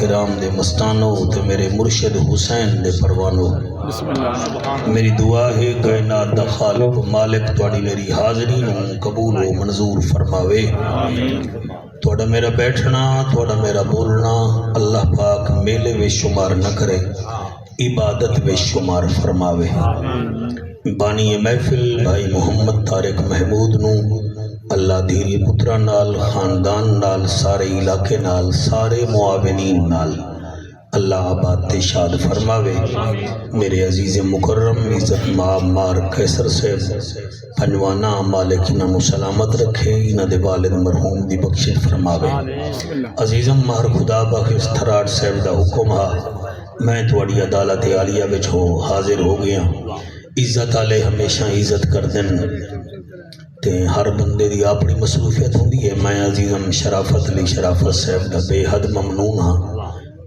کرام دے مستانو تے میرے مرشد حسین دے پروانو میری دعا ہے کائنات دا خالق مالک تواڈی میری حاضری نو قبول و منظور فرماوے تواڈا میرا بیٹھنا تواڈا میرا بولنا اللہ پاک میلے وچ شمار نہ کرے عبادت وچ شمار فرماوے بانی محفل بھائی محمد طارق محمود نو اللہ دھیری پترا نال خاندان نال سارے علاقے نال سارے معاونین نال اللہ آباد تے شاد فرماوے میرے عزیز مکرم عزت مار قیصر سے پنجوانا مالک انہاں نو سلامت رکھے انہاں دے والد مرحوم دی بخشش فرماوے عزیزم مار خدا بخش تھراٹ صاحب دا حکم ہا میں تواڈی عدالت عالیہ وچ حاضر ہو گیا عزت والے ہمیشہ عزت کر دن تے ہر بندے دی اپنی مصروفیت ہوندی ہے میں عزیزم شرافت علی شرافت صاحب دا بے حد ممنون ہاں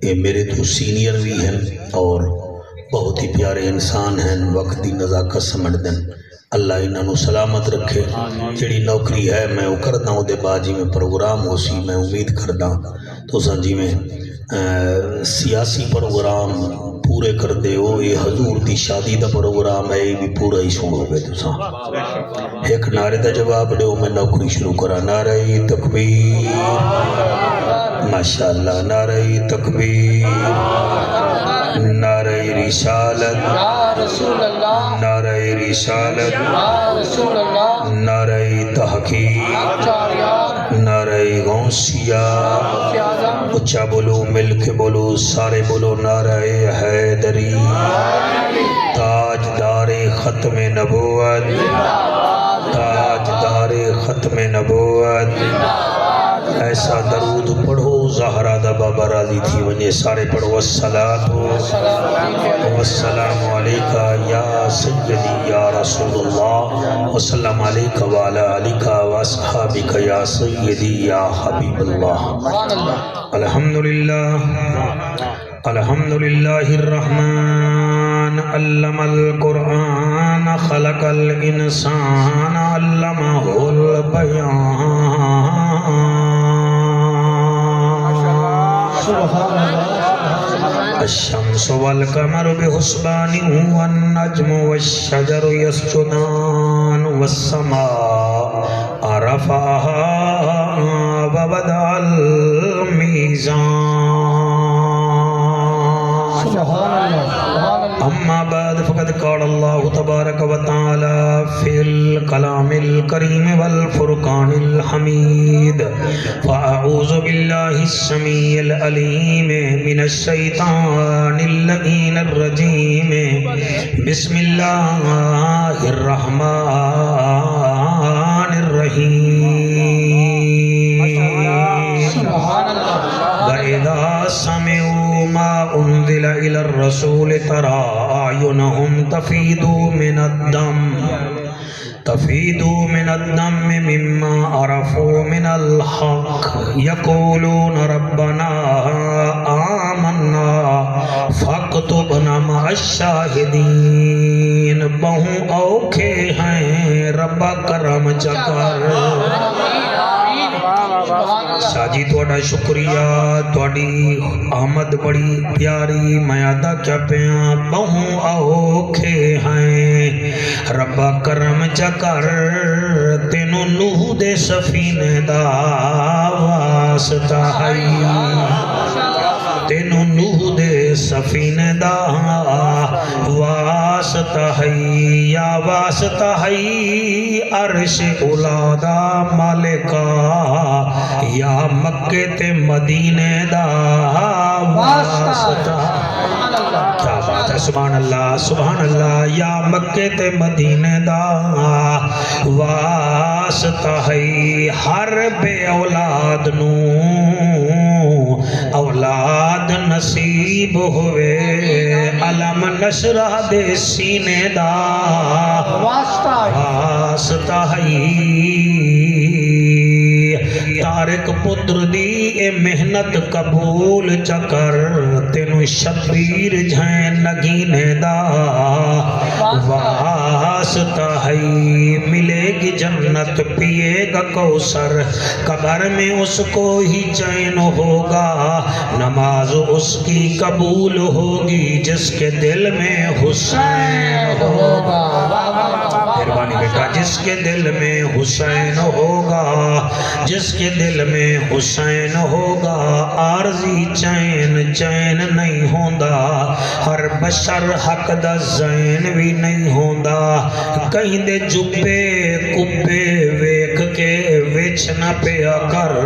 یہ میرے تو سینئر بھی ہیں اور بہت ہی پیارے انسان ہیں وقت دی نزاکت سمجھ دن اللہ انہاں نو سلامت رکھے جڑی نوکری ہے میں وہ کردا ہوں دے بعد جی میں پروگرام ہو سی میں امید کردا تو سن جی میں سیاسی پروگرام پورے کر دے ہو یہ حضور دی شادی دا پروگرام ہے یہ بھی پورا ہی سنو گے تو ایک نعرے دا جواب دے میں نوکری شروع کرا نعرہ تکبیر ماشاءاللہ نعرہ تکبیر نعرہ رسالت نعرہ رسالت نعرہ تحقیق نعرہ غوثیہ اچھا بولو مل کے بولو سارے بولو نعرہ حیدری تاجدار ختم نبوت تاجدار ختم نبوت ایسا درود پڑھو زہرا دا بابا راضی تھی ونجے سارے پڑھو والصلاة والسلام علیکہ یا سیدی یا رسول اللہ وسلم علیکہ وعلا علیکہ واصحابکہ یا سیدی یا حبیب اللہ الحمدللہ الرحمن علم القرآن خلق الانسان علمہ البیان الشمس والقمر بحسبان والنجم والشجر يسجدان والسماء رفعها ووضع الميزان أما بعد فقد قال الله تبارك وتعالى في الكلام الكريم والفرقان الحميد فأعوذ بالله السميع العليم من الشيطان اللعين الرجيم بسم الله الرحمن الرحيم وإذا سمعوا ما أنزل إلى الرسول ترى أعينهم تفيض من الدم مما عرفوا من الحق يقولون ربنا آمنا فاكتبنا مع الشاهدين بہوں اوکھے ہیں رب کرم چکر ساجی توڑا شکریہ توڑی آمد بڑی پیاری میں ادا کیا پیاں بہوں اوکھے ہیں رب کرم چکر تینو نوح دے سفینے دا واسطہ ہے تینو نوح دے سفینے دا واسطہ ہے یا واسطہ ہے عرش اولادا مالکا یا مکے تے مدینے دا واسطہ کیا بات ہے سبحان اللہ یا مکے تے مدینے دا واسطہ ہے ہر بے اولاد نو اولاد نصیب ہوئے علم نشرہ دے سینے دا واسطہ ہے تارک پتر دی اے محنت قبول چکر تینو شبیر جھین نگینے دا واسطہ ہے ملے گی جنت پیے گا کوثر قبر میں اس کو ہی چین ہوگا نماز اس کی قبول ہوگی جس کے دل میں حسین ہوگا مہربانی بیٹا جس کے دل میں حسین ہوگا جس کے دل میں حسین ہوگا عارضی چین چین نہیں ہوندا ہر بشر حق دا زین بھی نہیں ہوندا کہیں دے جبے کبے ویک کے وچ نہ پیا کر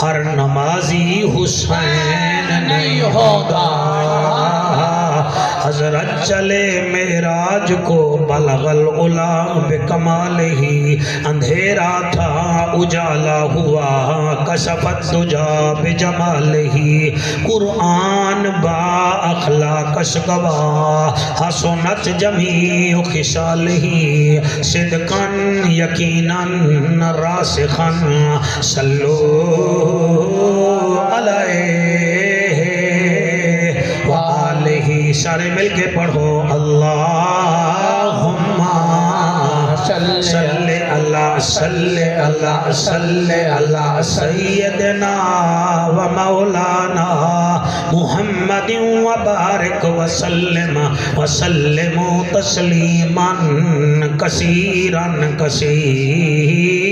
ہر نمازی حسین نہیں ہوگا حضرت چلے معراج کو بلغ العلا بکمال ہی اندھیرا تھا اجالا ہوا کشفت دجا بجمال ہی قرآن با اخلاق گواہ حسنت جمیع خصال ہی صدقاً یقیناً راسخاً صلو علیہ وآلہ سارے مل کے پڑھو اللہم صلی اللہ صلی اللہ صلی اللہ سیدنا و مولانا محمد وبارک وسلم وسلم تسلیما کثیرا کثیرا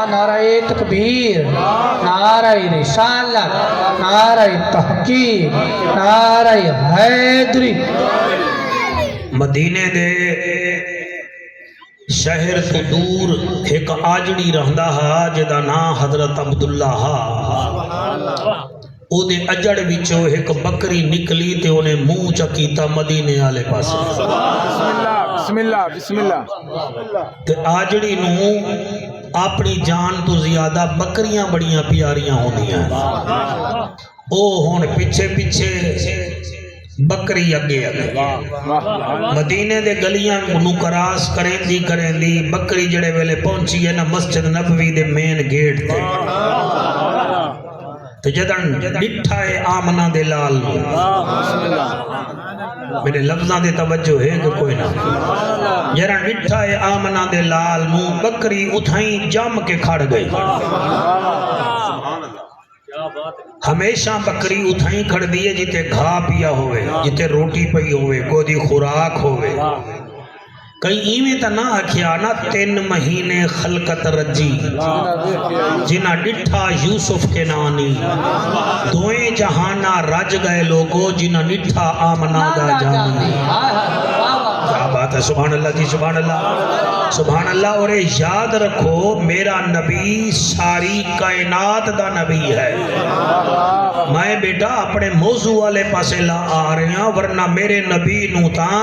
نعرہ تکبیر نعرہ رسالت نعرہ تحقیق نعرہ حیدری مدینے دے شہر تو دور ایک آجڑی رہندا ہا جدا نا حضرت عبداللہ ہا او دے اجڑ وچوں ایک بکری نکلی تے انہیں منہ چکیتا مدینے آلے پاسے بسم اللہ بسم اللہ تے آجڑی نو اپنی جان تو زیادہ بکریاں بڑیاں پیاریاں ہوندیاں او ہون پیچھے پیچھے بکری اگے اگے مدینے دے گلیاں نو کراس کریں دی بکری جڑے ویلے پہنچی ہے نا مسجد نبوی دے مین گیٹ تے تو جدن ڈٹھا ہے آمنہ دے لال نو میرے لفظاں دے توجہ ہے کہ کوئی نہ جدن ڈٹھا ہے آمنہ دے لال نو بکری اتھائیں جام کے کھڑ گئی ہمیشہ بکری اتھائیں کھڑ دیئے جیتے گھا پیا ہوئے جیتے روٹی پئی ہوئے گودی خوراک ہوئے کئی ایویں تا نہ آکھیا نا 3 مہینے خلقت رجی جنہ ڈٹھا یوسف کے نانی دوئیں جہانہ رج گئے لوگو جنہ ڈٹھا آمنہ دا جانی کیا بات ہے سبحان اللہ جی سبحان اللہ اور یاد رکھو میرا نبی ساری کائنات دا نبی ہے میں بیٹا اپنے موضوع والے پاسے لا آ رہے ہیں ورنہ میرے نبی نو تاں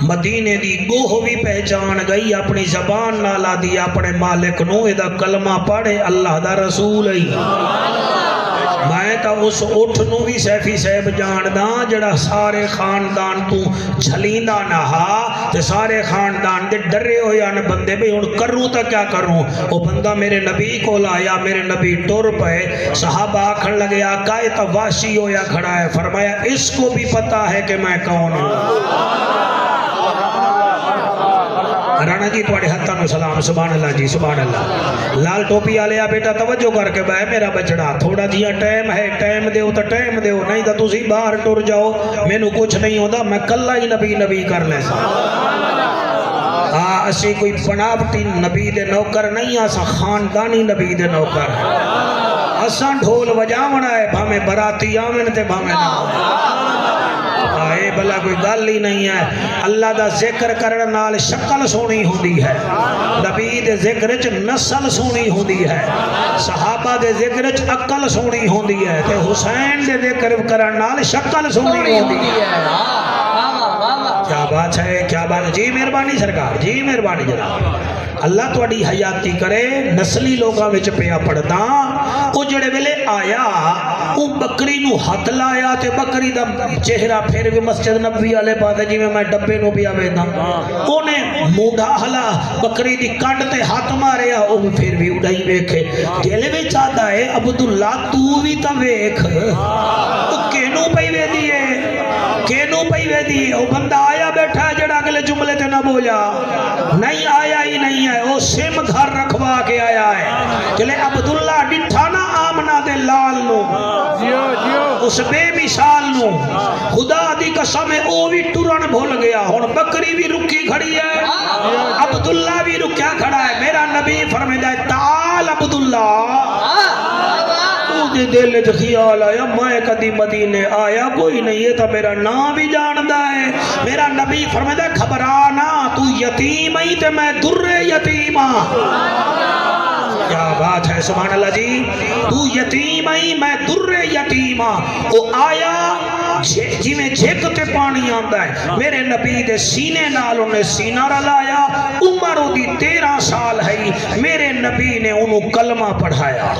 مدینے دی گوہ بھی پہچان گئی اپنی زبان نالا دی اپنے مالک نو ادا کلمہ پڑھے اللہ دا رسول ہے میں تا اس اٹھ نو بھی سیفی صاحب جانداں جڑا سارے خاندان تو جھلیندا نہ ہا تے سارے خاندان دے ڈرے ہویا نے بندے بھی ہن کروں تا کیا کروں وہ بندہ میرے نبی کو لایا میرے نبی ٹر پے صحابہ آکھن لگے آقا یہ تا واشی ہویا کھڑا ہے فرمایا اس کو بھی پتا ہے کہ میں کون ہوں رانا جی توڑے ہتھا نو سلام سبحان اللہ جی سبحان اللہ لال ٹوپی آلیا بیٹا توجہ کر کے بھائی میرا بچڑا تھوڑا جیا ٹائم ہے ٹائم دیو تا ٹائم دیو نہیں تا تسی باہر ٹر جاؤ میں نو کچھ نہیں ہوتا میں کلہ ہی نبی کر لے سا اسی کوئی پناپٹی نبی دے نوکر نہیں آسا خاندانی نبی دے نوکر ہے اساں ڈھول وجاونا ہے بھامے براتی آمن تے بھامے نہ آئے بلا کوئی گل ہی نہیں ہے اللہ دا ذکر کرنے نال شکل سونی ہوندی ہے نبی دے ذکر چ نسل سونی ہوندی ہے صحابہ دے ذکر چ عقل سونی ہوندی ہے تے حسین دے ذکر کرنے نال شکل سونی ہوندی ہے کیا بات ہے، کیا بات ہے، جی مہربانی سرکار، جی مہربانی جناب، اللہ تھوڑی حیاتی کرے، نسلی لوگاں وچ پیا پڑھدا، او جڑے ویلے آیا او بکری نو ہاتھ لایا تے بکری دا چہرہ پھر بھی مسجد نبوی والے پاسے جی میں ڈبے نو پیا ویندا، اونے موڈا ہلا بکری دی کنڈ تے ہاتھ ماریا، او پھر بھی اڑائی ویکھے، دل وچ آندا ہے عبداللہ تو بھی تا ویکھ، او کینوں پئی ویندی ہے، کینوں پئی ویندی ہے، او بندہ آیا بیٹھا ہے جڑا اگلے جملے تے نہ بولا، نہیں آیا ہی نہیں ہے، او سم گھر رکھوا کے آیا ہے، چلے عبداللہ ڈٹھا نا آمنہ دے لال نو، اس بے مثال نو، خدا دی قسم ہے او بھی ٹرن بھول گیا، ہن بکری بھی رکی کھڑی ہے، عبداللہ بھی رکیا کھڑا ہے، میرا نبی فرمائے تعال عبداللہ، مجھے دل وچ خیال آیا میں کدی مدینے آیا کوئی نہیں ہے تو میرا نام بھی جاندا ہے، میرا نبی فرمایا گھبرانا تو یتیم ہی تے میں در یتیم ہاں، کیا بات ہے سبحان اللہ جی، تو یتیم ہی میں در یتیم ہاں، او آیا جی میں جھک تے پانی آندا ہے، میرے نبی دے سینے نال انہیں سینہ رلایا، عمر دی 13 سال ہے، میرے نبی نے انہوں کلمہ پڑھایا،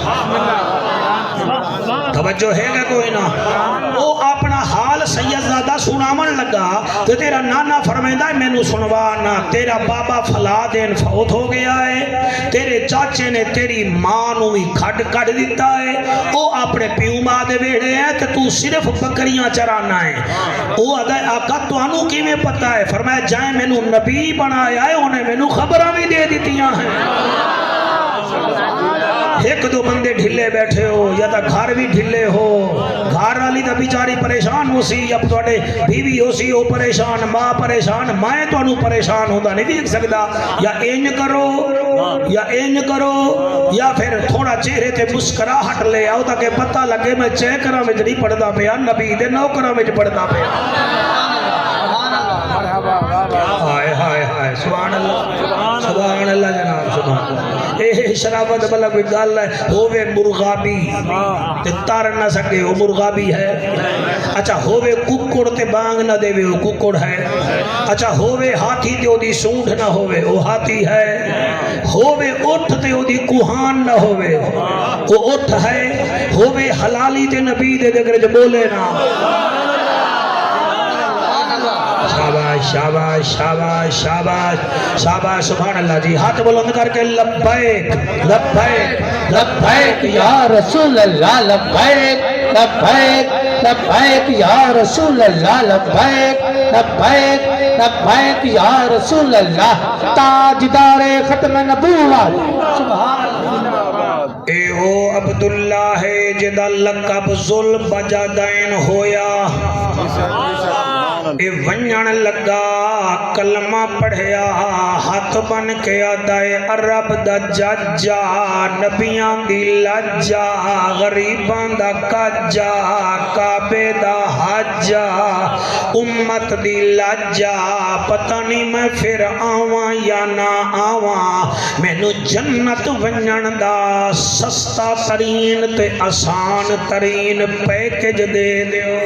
توجہ ہے گا کوئی نہ، وہ اپنا حال سید زادہ سنامن لگا تو تیرا نانا فرمائندہ ہے میں نو سنوانا، تیرا بابا فلا دین فوت ہو گیا ہے، تیرے چاچے نے تیری ماں نو ہی کھڑ دیتا ہے، وہ اپنے پیو ماں دے بیڑے ہیں تو تو صرف بکریاں چرانا ہے، وہ ادھے آقا تو انو کی میں پتا ہے، فرمایا جائیں میں نو نبی بنایا ہے، انہیں میں نو خبرہ بھی دے دیتیاں ہیں، ایک دو بندے ڈھلے بیٹھے ہو یا تا گھر بھی ڈھلے ہو، گھر والی تا بیچاری پریشان ہو سی، اب توڑے بیوی ہو سی ہو پریشان، ماں پریشان، میں تو انو پریشان ہوتا نہیں دیکھ سکتا، یا اینج کرو یا پھر تھوڑا چہرے تے مسکراہٹ لے آؤ تاکہ پتہ لگے میں چیکرہ میں نہیں پڑھتا پیا، نبی دے نوکرہ میں پڑھتا پیا، ہائے ہائے ہائے سبحان اللہ، سبحان اللہ جناب، سبحان اللہ، اے شرافت بلا کوئی گال ہے، ہووے مرغابی تے تار نہ سکے وہ مرغابی ہے، اچھا ہووے ککڑ تے بانگ نہ دے وہ ککڑ ہے، اچھا ہووے ہاتھی تے دی سونڈ نہ ہووے وہ ہاتھی ہے، ہووے اٹھ تے دی کوہان نہ ہووے وہ اٹھ ہے، ہووے حلالی تے نبی دے دگر جو بولے نا، شاباش شاباش شاباش شاباش شاباش سبحان اللہ جی، ہاتھ بلند کر کے لبیک لبیک لبیک یا رسول اللہ، لبیک لبیک لبیک یا رسول اللہ، لبیک لبیک لبیک یا رسول اللہ، تاجدار ختم نبوت، سبحان اللہ، اے او عبداللہ ہے جدا لقب ذل بجادین ہویا، اے ونجن لگا کلمہ پڑھیا، ہاتھ بن کے آدھائے عرب دا ججا، نبیان دی لجا، غریبان دا کجا، کعبے دا حجا، امت دی لجا، پتہ نہیں میں پھر آواں یا نہ آواں، میں نو جنت ونجن دا سستا ترین تے آسان ترین پیکج دے دیو،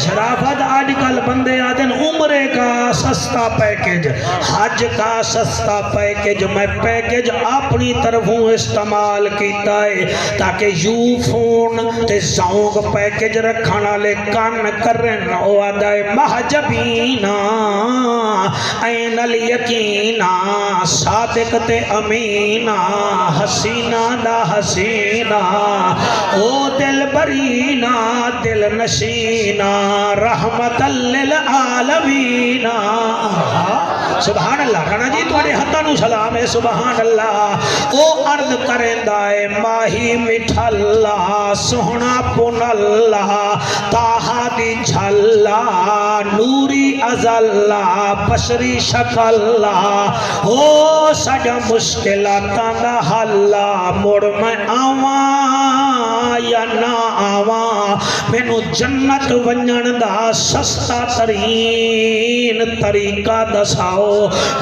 شرافت آج کل بندے آدن عمرے کا سستا پیکج، حج کا سستا پیکج، میں پیکج اپنی طرفوں استعمال کیتا ہے تاکہ یو فون تے سونگ پیکج رکھانا لے کان کرن او آدھائے محجبینا این الیقینا صادق تے امینا حسینہ دا حسینہ او دل برینا دل نشینہ رحمت للعالمین، سبحان اللہ، رانا جی تواڈے ہتھاں نوں سلام ہے، سبحان اللہ، او عرض کریندا ہے ماہی میٹھا اللہ سوہنا پن اللہ، تاہا دی جھلا نوری ازلا بشری شکل، او سجا مشکلاتاں دا حل، مڑ میں آواں یا نہ آواں، مینوں جنت ونجن دا سستا ترین طریقہ دساؤ،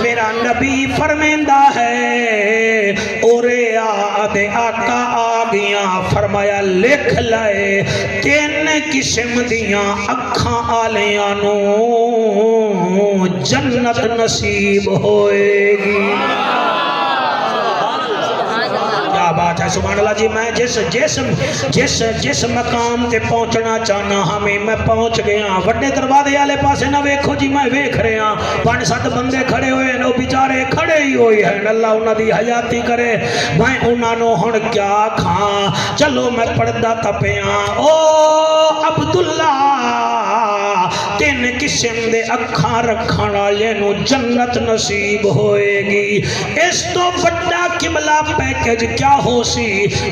میرا نبی فرمیندہ ہے اورے آدھے آقا آ گیاں فرمایا لکھ لائے 3 قسم دیاں اکھاں آلیاں نو جنت نصیب ہوئے گی بات ہے سبحان اللہ جی میں جس مقام تے پہنچنا چاہنا ہمیں میں پہنچ گیا وڈے دروازے والے پاسے نہ ویکھو جی میں ویکھ رہا 5-7 بندے کھڑے ہوئے نو بیچارے کھڑے ہی ہوئے ہیں اللہ انہاں دی حیاتی کرے میں انہاں نو ہن کیا کھاں چلو میں پڑھدا تپیاں او عبداللہ 3 قسم دے اکھاں رکھن والے نو جنت نصیب ہوئے گی اس تو بڑا قبلہ پیکج کیا ہو سی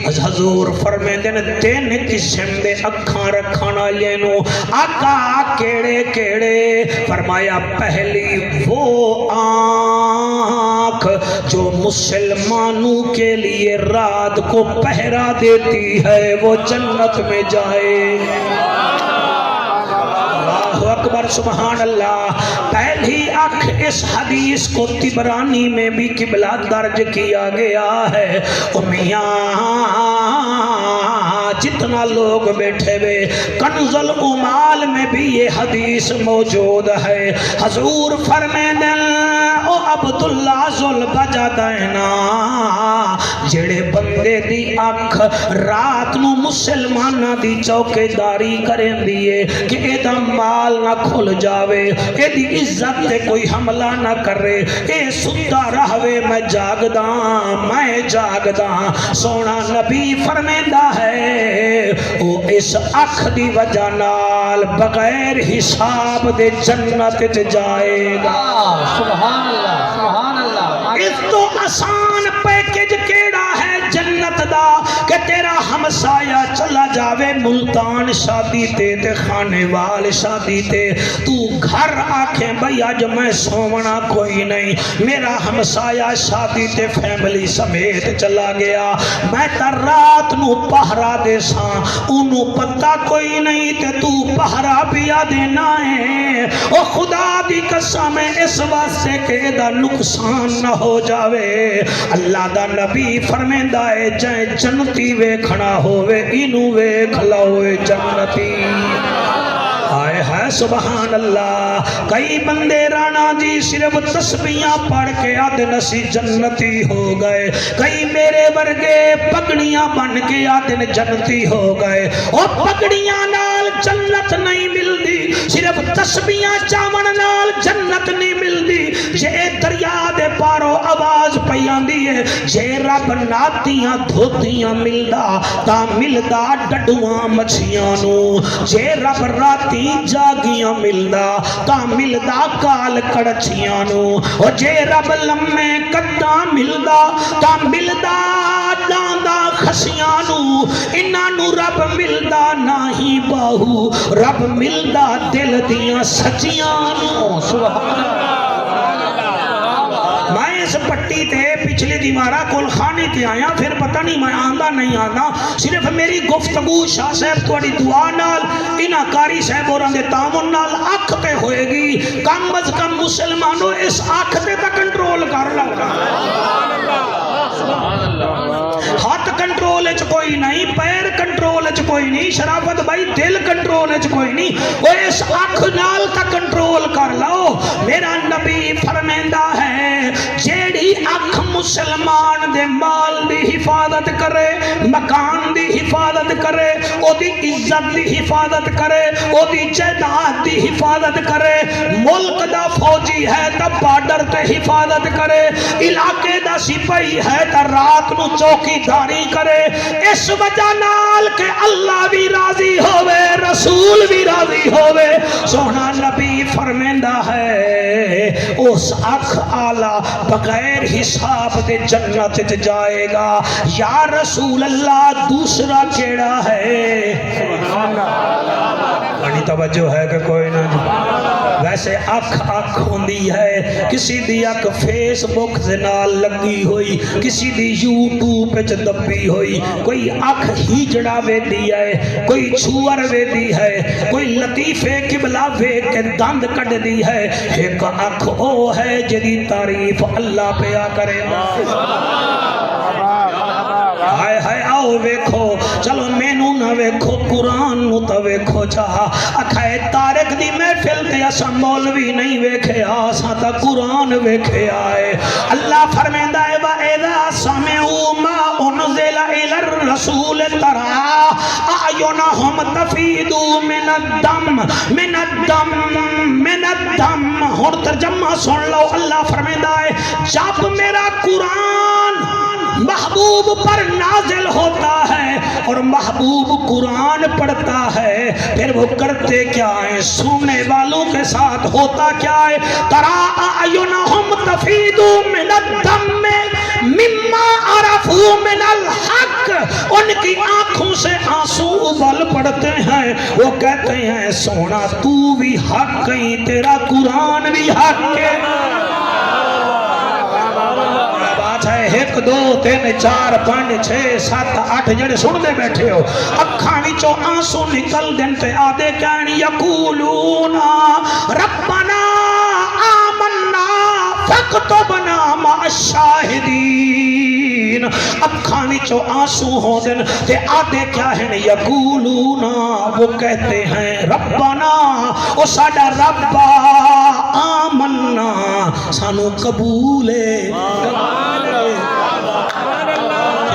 حضور فرمیندے نے 3 قسم دے اکھاں رکھن والے نو آقا کیڑے کیڑے فرمایا پہلی وہ آنکھ جو مسلمانوں کے لیے رات کو پہرا دیتی ہے وہ جنت میں جائے اکبر سبحان اللہ پہلی آنکھ اس حدیث کو طبرانی میں بھی قبلہ درج کیا گیا ہے میاں جتنا لوگ بیٹھے ہوئے کنز العمال میں بھی یہ حدیث موجود ہے حضور فرمیندے او عبداللہ ذل بجدینا جڑے بندے دی آنکھ رات نو مسلمانہ دی چوکیداری کریں دیئے کہ ایدہ مال نہ کھل جاوے اے دی عزت تے کوئی حملہ نہ کرے اے ستا رہوے میں جاگداں سونا نبی فرمیندہ ہے او اس اکھ دی وجہ نال بغیر حساب دے جنت جائے گا سبحان اللہ سبحان اللہ اس تو آسان پیکج کیڑا ہے جنت دا کہ تیرا ہمسایہ چلا جاوے ملتان شادی تے خانے وال شادی تے تو گھر آکھیں بھئی آج میں سومنا کوئی نہیں میرا ہمسایہ شادی تے فیملی سمیت چلا گیا میں تر رات نو پہرا دے ساں انہوں پتہ کوئی نہیں تے تو پہرا پیا دینا ہے او خدا دی قسم اس واسطے کہ دا نقصان نہ ہو جاوے اللہ دا نبی فرمیندہ ہے جائے جنتی ویکھنا ہوئے انہوں ویکھ لوئے جنتی آئے ہے سبحان اللہ کئی بندے رانا جی صرف تسبیحاں پڑھ کے آدھ نسی جنتی ہو گئے کئی میرے ورگے پگڑیاں بن کے آدھ جنتی ہو گئے اور پگڑیاں نال جنت نہیں ملدی صرف تسبیحاں چاون نال جنت نہیں ملدی جے دریا دے پارو آواز پیاں دیئے جے رب ناتیاں دھوتیاں ملدا تا ملدا ڈڈواں مچھیاں نو جے رب راتی جاگیاں ملدا تا ملدا کال کڑچیاں نو او جے رب لمے کٹا ملدا تا ملدا ڈاندا خسیاں نو انہاں نو رب ملدا نہیں باہو رب ملدا دل دیاں سچیاں نو سبحان اللہ میں اس پٹی تے پچھلی دیوارہ کل خانی تے آیا پھر پتہ نہیں میں آندہ نہیں آندہ صرف میری گفتگو شاہ صاحب توڑی دعا نال انہ کاری صاحب اور اندے تامن نال آنکھ تے ہوئے گی کم از کم مسلمانوں اس آنکھ تے تا کنٹرول کر لگا ہاتھ کنٹرول اچ کوئی نہیں پیر کنٹرول اچ کوئی نہیں شرافت بھائی دل کنٹرول اچ کوئی نہیں وہ اس آنکھ نال تا کنٹرول کر لو میرا نبی فرمیندہ ہے جیڑی آنکھ مسلمان دے مال دی حفاظت کرے مکان دی حفاظت کرے او دی عزت دی حفاظت کرے او دی جائیداد دی حفاظت کرے ملک دا فوجی ہے تا بارڈر تے حفاظت کرے علاقے دا سپاہی ہے تا رات نو چوکی داری کرے اس وجہ نال کہ اللہ بھی راضی ہوئے رسول بھی راضی ہوئے سونا نبی فرمیندہ ہے اس اکھ آلہ بغیر حساب دے جنت جائے گا یا رسول اللہ دوسرا کیڑا ہے بڑی توجہ ہے کہ کوئی نہ ویسے اکھ ہوندی ہے کسی دی اکھ فیس بک سے نال لگی ہوئی کسی دی یوٹیوب پہ دبی ہوئی کوئی اکھ ہیجڑا وے دی ہے کوئی چھوار وے دی ہے کوئی لطیفے قبلہ وے کے دند کٹ دی ہے ایک اکھ او ہے جدی تعریف اللہ پہ آ کرے ہائے ہائے آؤ ویکھو قرآن نو تے ویکھو چاہ اکھائے طارق دی محفل تے اساں مولوی نہیں ویکھے اساں تا قرآن ویکھے آئے اللہ فرمیندا ہے وَإِذَا سَمِعُوا مَا أُنزِلَ إِلَى الرَّسُولِ تَرَىٰ أَعْيُنَهُمْ تَفِيضُ مِنَ الدَّمِ ہن ترجمہ سن لو اللہ فرمیندا ہے جب میرا قرآن محبوب پر نازل ہوتا ہے اور محبوب قرآن پڑھتا ہے پھر وہ کرتے کیا ہے سننے والوں کے ساتھ ہوتا کیا ہے ترا اعینہم تفیض من الدم مما عرفوا من الحق ان کی آنکھوں سے آنسو ابل پڑتے ہیں وہ کہتے ہیں سونا تو بھی حق ہی تیرا قرآن بھی حق ہے ایک دو تین چار پانچ چھ سات آٹھ جڑے سن دے بیٹھے ہو اکھاں وچوں آنسو نکل دن تے آدھے کہن یقولون ربنا آمنا فاکتبنا مع الشاہدین اکھاں وچوں آنسو ہو دن تے آدھے کیا ہیں یقولون وہ کہتے ہیں ربنا او ساڈا ربا آمنا سانو قبول ہے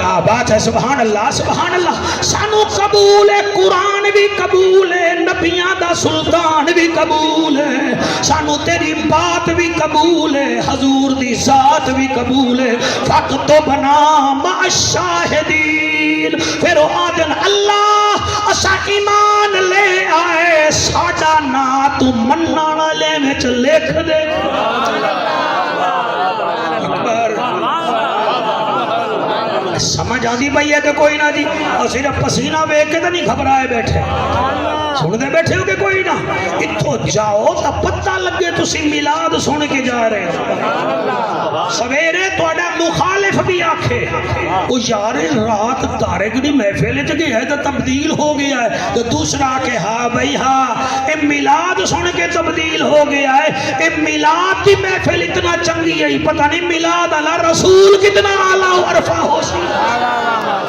کیا بات ہے سبحان اللہ سانو قبول ہے قرآن بھی قبول ہے نبیاں دا سلطان بھی قبول ہے سانو تیری بات بھی قبول ہے حضور دی ذات بھی قبول ہے فاکتبنا مع الشاہدین پھر وہ آدن اللہ اسا ایمان لے آئے ساڈا نا تو مننا والے وچ لکھ دے سمجھ آندی بھئی ہے کہ کوئی نہ جی اور صرف پسینہ بیک کے تو نہیں گھبرائے بیٹھے سن دے بیٹھے ہو کہ کوئی نہ اتھو جاؤ تا پتہ لگے تسی میلاد سن کے جا رہے سویرے توڑا مخالف بھی آکھے وہ یار رات طارق دی محفل چ گیا ہے تو تبدیل ہو گیا ہے تو دوسرا آکے ہاں بھئی ہاں اے میلاد سن کے تبدیل ہو گیا ہے اے میلاد دی محفل اتنا چنگی ہے پتہ نہیں میلاد اللہ رسول کتنا اعلیٰ و عرفہ ہو سی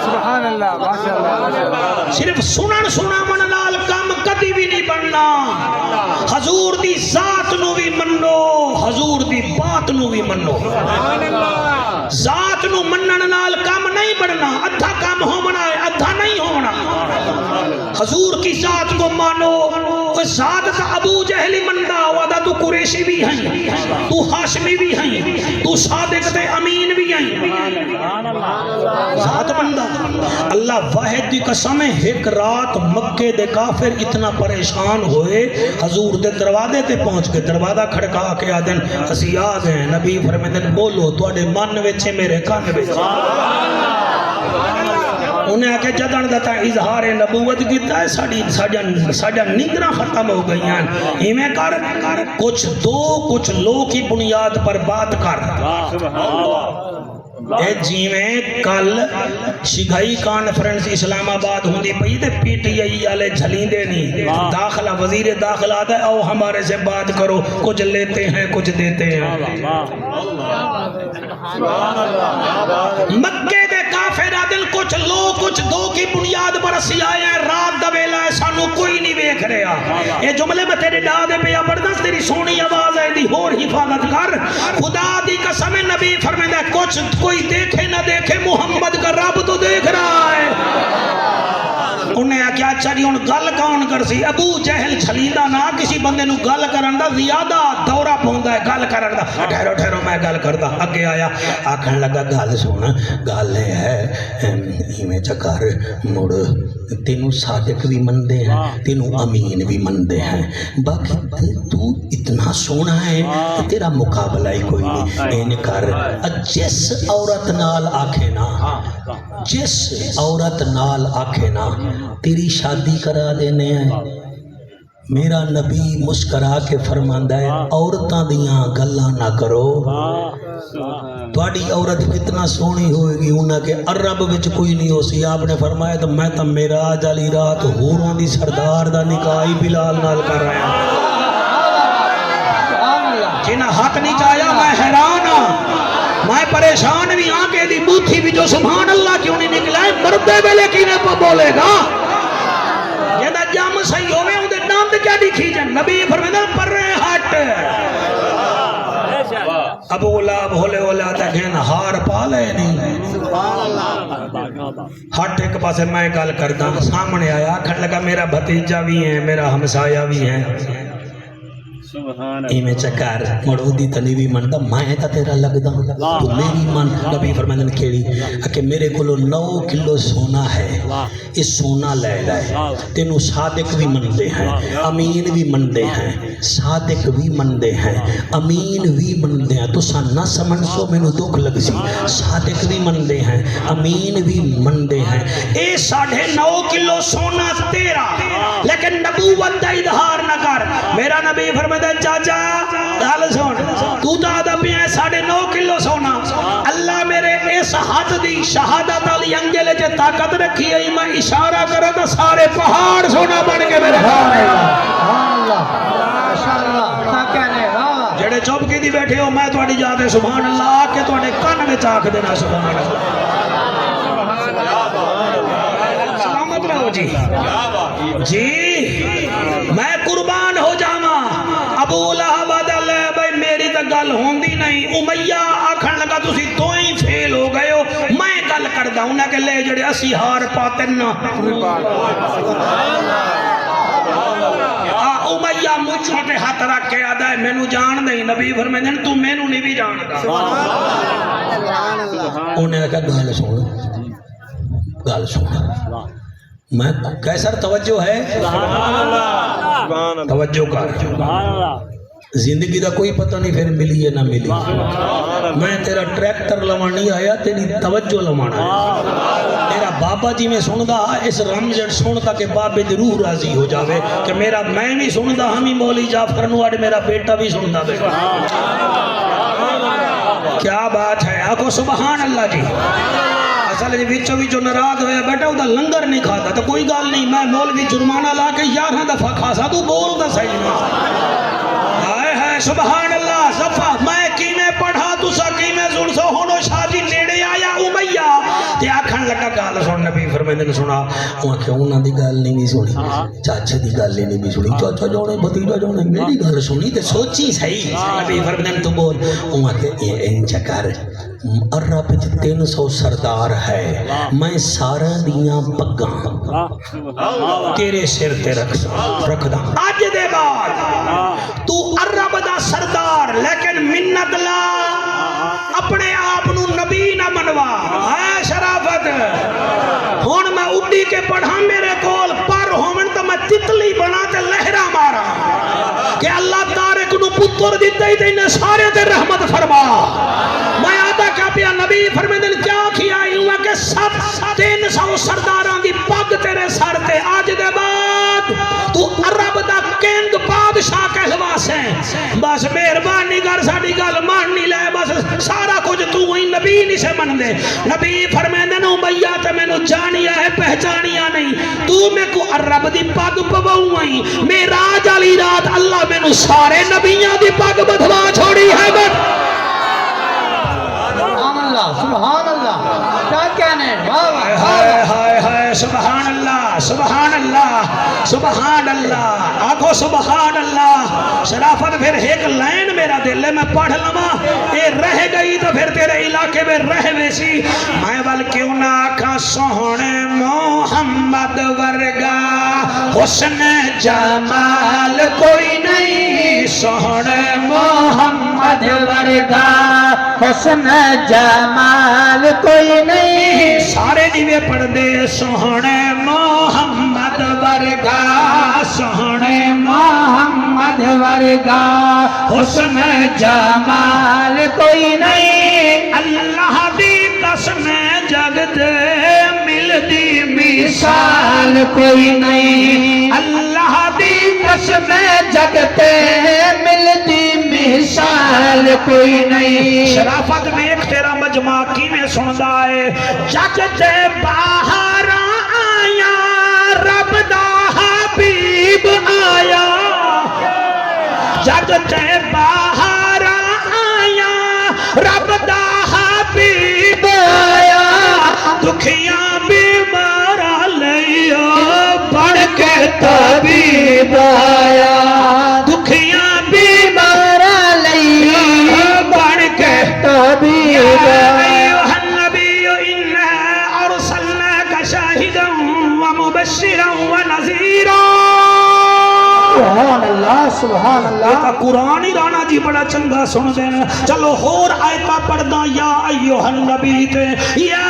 سبحان اللہ ماشاءاللہ صرف سنن من نال کم کدی بھی نہیں بننا حضور دی ذات نو بھی منو حضور دی بات نو بھی منو ذات نو منن نال کم نہیں بننا ادھا کم ہونا ہے ادھا نہیں ہونا حضور کی ذات کو مانو ذات کا ابو جہلی مندہ وعدہ تو قریشی بھی ہیں تو ہاشمی بھی ہیں تو صادق تے امین بھی ہیں ذات بندہ اللہ واحد دی قسم ہے ایک رات مکے دے کافر اتنا پریشان ہوئے حضور دے دروازے تے پہنچ کے دروازہ کھڑکا کے آدن اسی آ گئے نبی فرمیدن بولو توڑے من وچے میرے کان وچے انہیں آکے جدن دتا اظہار نبوت کیتا ہے ساڑھا نیندرہ ختم ہو گئی ہیں ہمیں کر کچھ دو کچھ لو کی بنیاد پر بات کر اے جی میں کل شگائی کانفرنس اسلام آباد ہوندی پئی تے پی ٹی آئی والے جھلیں دے نہیں داخلہ وزیر داخلہ آتا ہے او ہمارے سے بات کرو کچھ لیتے ہیں کچھ دیتے ہیں مکے دے کافر دل کچھ لو کچھ دو کی بنیاد پر اسی آئے ہیں رات دا ویلا ہے سانو کوئی نہیں ویکھ رہا یہ جملے میں تیرے ڈادے پہ یا بردست تیری سونی آواز ہے دی اور حفاظت کر خدا دی قسم نبی فرمیدہ کچھ کوئی دیکھے نہ دیکھے محمد کا رب تو دیکھ رہا ہے انہیں کیا چاہیے ان گل کون کر سی ابو جہل چھلیندہ نہ کسی بندے نو گل کرندہ زیادہ دورہ پہندا ہے گل کرندہ ٹھہرو ٹھہرو میں گل کردہ اگے آیا آکھن لگا گل سونا گل ہے ایمیں چکر مڑ تینوں صادق بھی مندے ہیں تینوں امین بھی مندے ہیں باقی تو اتنا سونا ہے تیرا مقابلہ ہی کوئی نہیں این کر جس عورت نال آکھے نا جس عورت نال آکھے نا تیری شادی کرا دینے ہیں میرا نبی مسکرا کے فرماندہ ہے عورتاں دیاں گلاں نہ کرو تواڈی عورت کتنا سونی ہوئے گی انہاں کے عرب وچ کوئی نہیں ہو سی آپ نے فرمایا تو میں تو معراج والی رات حوراں دی سردار دا نکاح بلال نال کر رہا ہوں جنہاں حق نہیں چاہیا میں حیران ہوں میں پریشان بھی آنکھیں دی بوتھی بھی جو سبحان اللہ کیوں نہیں نکلا ہے مردے ویلے کینے پہ بولے گا کام صحیح ہوئے اندے دند کیا دکھی جن نبی فرمیدہ پر ہٹ ابو لہب ہولے ہولے آتا کہن ہار پا لے نہیں ہٹ ایک پاسے میں گل کردہ سامنے آیا کھڑ لگا میرا بھتیجا بھی ہے میرا ہمسایہ بھی ہے میں چکار مڑو دی تنی بھی مندہ میں تا تیرا لگدا تو میری من نبی فرمائن کھیڑی کہ میرے کولو 9 کلو سونا ہے اس سونا لے لائے تینو صادق بھی مندے ہیں امین بھی مندے ہیں صادق بھی مندے ہیں امین بھی مندے ہیں تو سا نہ سمن سو میں نو دکھ لگ سی صادق بھی مندے ہیں امین بھی مندے ہیں اے 9.5 کلو سونا تیرا لیکن نبوت دا اظہار نہ کر میرا نبی فرمائن چاچا دال سون تو دادا بھی ہے 9.5 کلو سونا اللہ میرے اس حد دی شہادت علی انجلے جے طاقت رکھی ہے میں اشارہ کرا تو سارے پہاڑ سونا بن کے میرے جڑے چوب کی دی بیٹھے ہو میں توڑی جاتے سبحان اللہ آکے توڑے کن میں چاک دینا سبحان اللہ سلامت رہو جی جی میں قربان ہو جاما ابو لہب علیہ بھائی میری تا گل ہوندی نہیں امیہ آکھن لگا تسی دوئیں فیل ہو گئے ہو میں گل کردہ ہوں کہ لے جڑے اسی ہار پاتے نا امیہ مجھوں پہ ہاتھ رکھ کے آدھا ہے میں نو جان دیں نبی فرمائیں تو میں نو نہیں بھی جان دا انہیں کہا گال سونا میں کیسر توجہ ہے توجہ کر زندگی دا کوئی پتہ نہیں پھر ملی ہے نہ ملی میں تیرا ٹریکٹر لوانی آیا تیری توجہ لوانا ہے تیرا بابا جی میں سن دا اس رمضان سنتا کہ بابے دی روح راضی ہو جاوے کہ میرا میں بھی سن دا ہمیں مولی جعفر نواڑ میرا بیٹا بھی سن دا بیٹا کیا بات ہے آکھو سبحان اللہ جی اصل جی وچو وچو نراض ہویا بیٹا وہ دا لنگر نہیں کھاتا تو کوئی گال نہیں میں مولوی جرمانہ لا کے 11 دفعہ کھاسا تو بول دا صحیح نہ آئے ہے سبحان اللہ صفحہ میں کی میں پڑھا تو سا کی میں زن سو ہونو شادی نیڑے آیا امیہ تے آکھن لگا گال سن نبی فرمائندے نے سنا وہ کہ انہاں دی گال نہیں بھی سنی چاچے دی گال نہیں بھی سنی چاچا جونے بھتیجا جونے میری گال سنی تے سوچی صحیح نبی فرمائندے نے تو بول وہ کہ یہ انچ کر عرب 300 سردار ہے میں سارا دیاں پگاں تیرے سر تے رکھ دا آج دے بعد تو عرب دا سردار لیکن منت لا اپنے آپ نو نبی نہ منوا ہے شرافت ہون میں اڈی کے پڑھا میرے کول پر ہومن تو میں تتلی بنا تے لہرہ مارا کہ اللہ تارک نو پتر دیتا ہی تے سارے تے رحمت فرما میں آدھا کیا پیا نبی فرمیدن کیا کیا ہوا کہ 300 سرداران دی پگ تیرے سر تے آج دے بعد تو عرب دا کنگ بادشاہ کہلوا سے بس مہربانی کر ساڑی گل ماننی لے بس سارا کچھ تو ہی نبی نہیں سے من دے نبی فرمیدن امیہ تے میں نو جانیا ہے پہچانیا نہیں تو میں کو عرب دی پگ پواؤں آئی میراج علی رات اللہ میں نو سارے نبیاں دی پگ بدھوا چھوڑی ہے بس سبحان اللہ کیا کہنے سبحان اللہ سبحان اللہ سبحان اللہ آنکھو سبحان اللہ شرافت پھر ایک لائن میرا دل ہے میں پڑھ لما اے رہ گئی تو پھر تیرے علاقے میں رہ ویسی میں بل کیوں نہ آکھا سونے محمد ورگا حسن جمال کوئی نہیں سونے محمد ورگا حسن جمال کوئی نہیں سارے دیوے پڑھ دے سونے محمد ورگا سونے محمد ورگا حسن جمال کوئی نہیں اللہ دی قسم جگ دے ملدی مثال کوئی نہیں اللہ دی قسم جگ دے ملدی مثال کوئی نہیں شرافت میں ایک تیرا مجمع کی میں سندا ہے جگ تے باہر آیا رب دا حبیب آیا جگ تے باہر آیا رب دا حبیب آیا دکھیاں بیمارا لیا بڑھ کے طبیب آیا دکھیاں بیمار لئی بن کے طبیب أيها النبي إنا أرسلناك شاهدا ومبشرا ونذيرا سبحان اللہ سبحان اللہ قرآن ہی رانا جی بڑا چنگا سن دینا چلو ہور آیتا پڑھدا یا ایوہ النبی تے یا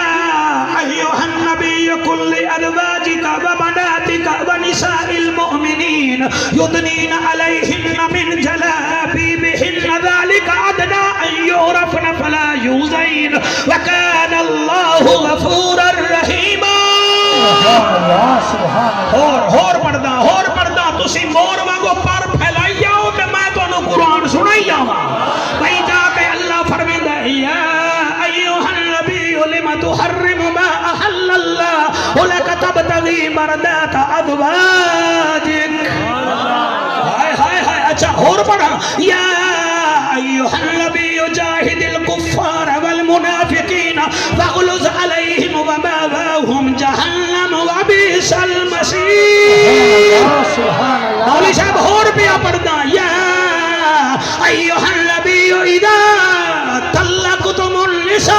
ایوہ النبی کل ازواجک و بناتک و نساء المؤمنین یدنین علیہن من جلابیبہن ذالک عدنا ان یعرفن فلا یوزین وکان اللہ غفورا رحیما ہور پڑھدا تسی مور وانگو پر پھیلائی آؤ کہ میں تو انہوں قرآن سنائی آؤں بھئی جا کے اللہ فرمیندہ یا ایوہ النبی لم تحرم ما احل اللہ لک تبتغی مردات ازواجک ہائے ہائے ہائے اچھا ہور پڑھا یا ایوہ النبی جاہد الکفار والمنافقین فاغلظ علیہم وماواہم جہنم وبئس المصیر مولی صاحب اور پیا پڑھدا یا ایوہ النبی اذا طلقتم النساء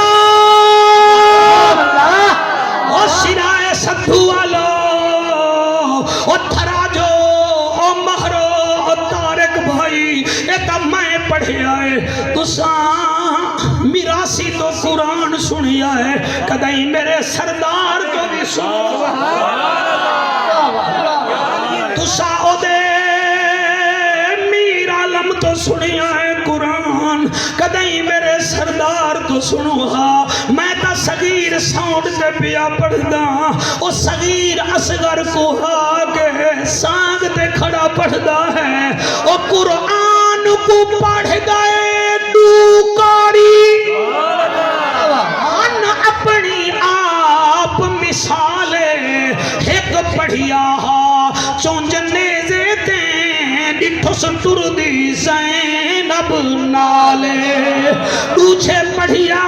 او سرائے سدھو والو او تھراجو او مہرو او تارک بھائی ایک میں پڑھے آئے تساں میراسی تو قرآن سنیا ہے کدائی میرے سردار کو بھی سنو تساں او دے میر عالم تو سنیا ہے قرآن کدائی میرے سردار تو سنو ہاں میں تا صغیر ساؤنڈ تے پیا پڑھدا او صغیر اصغر کو ہاں کے سانگ تے کھڑا پڑھدا ہے او قرآن کو پڑھ گئے دوکاری ان اپنی آپ مثالے ایک پڑھیا چونجنے زیتے ڈٹھس ٹردی زینب نالے دوچھے پڑھیا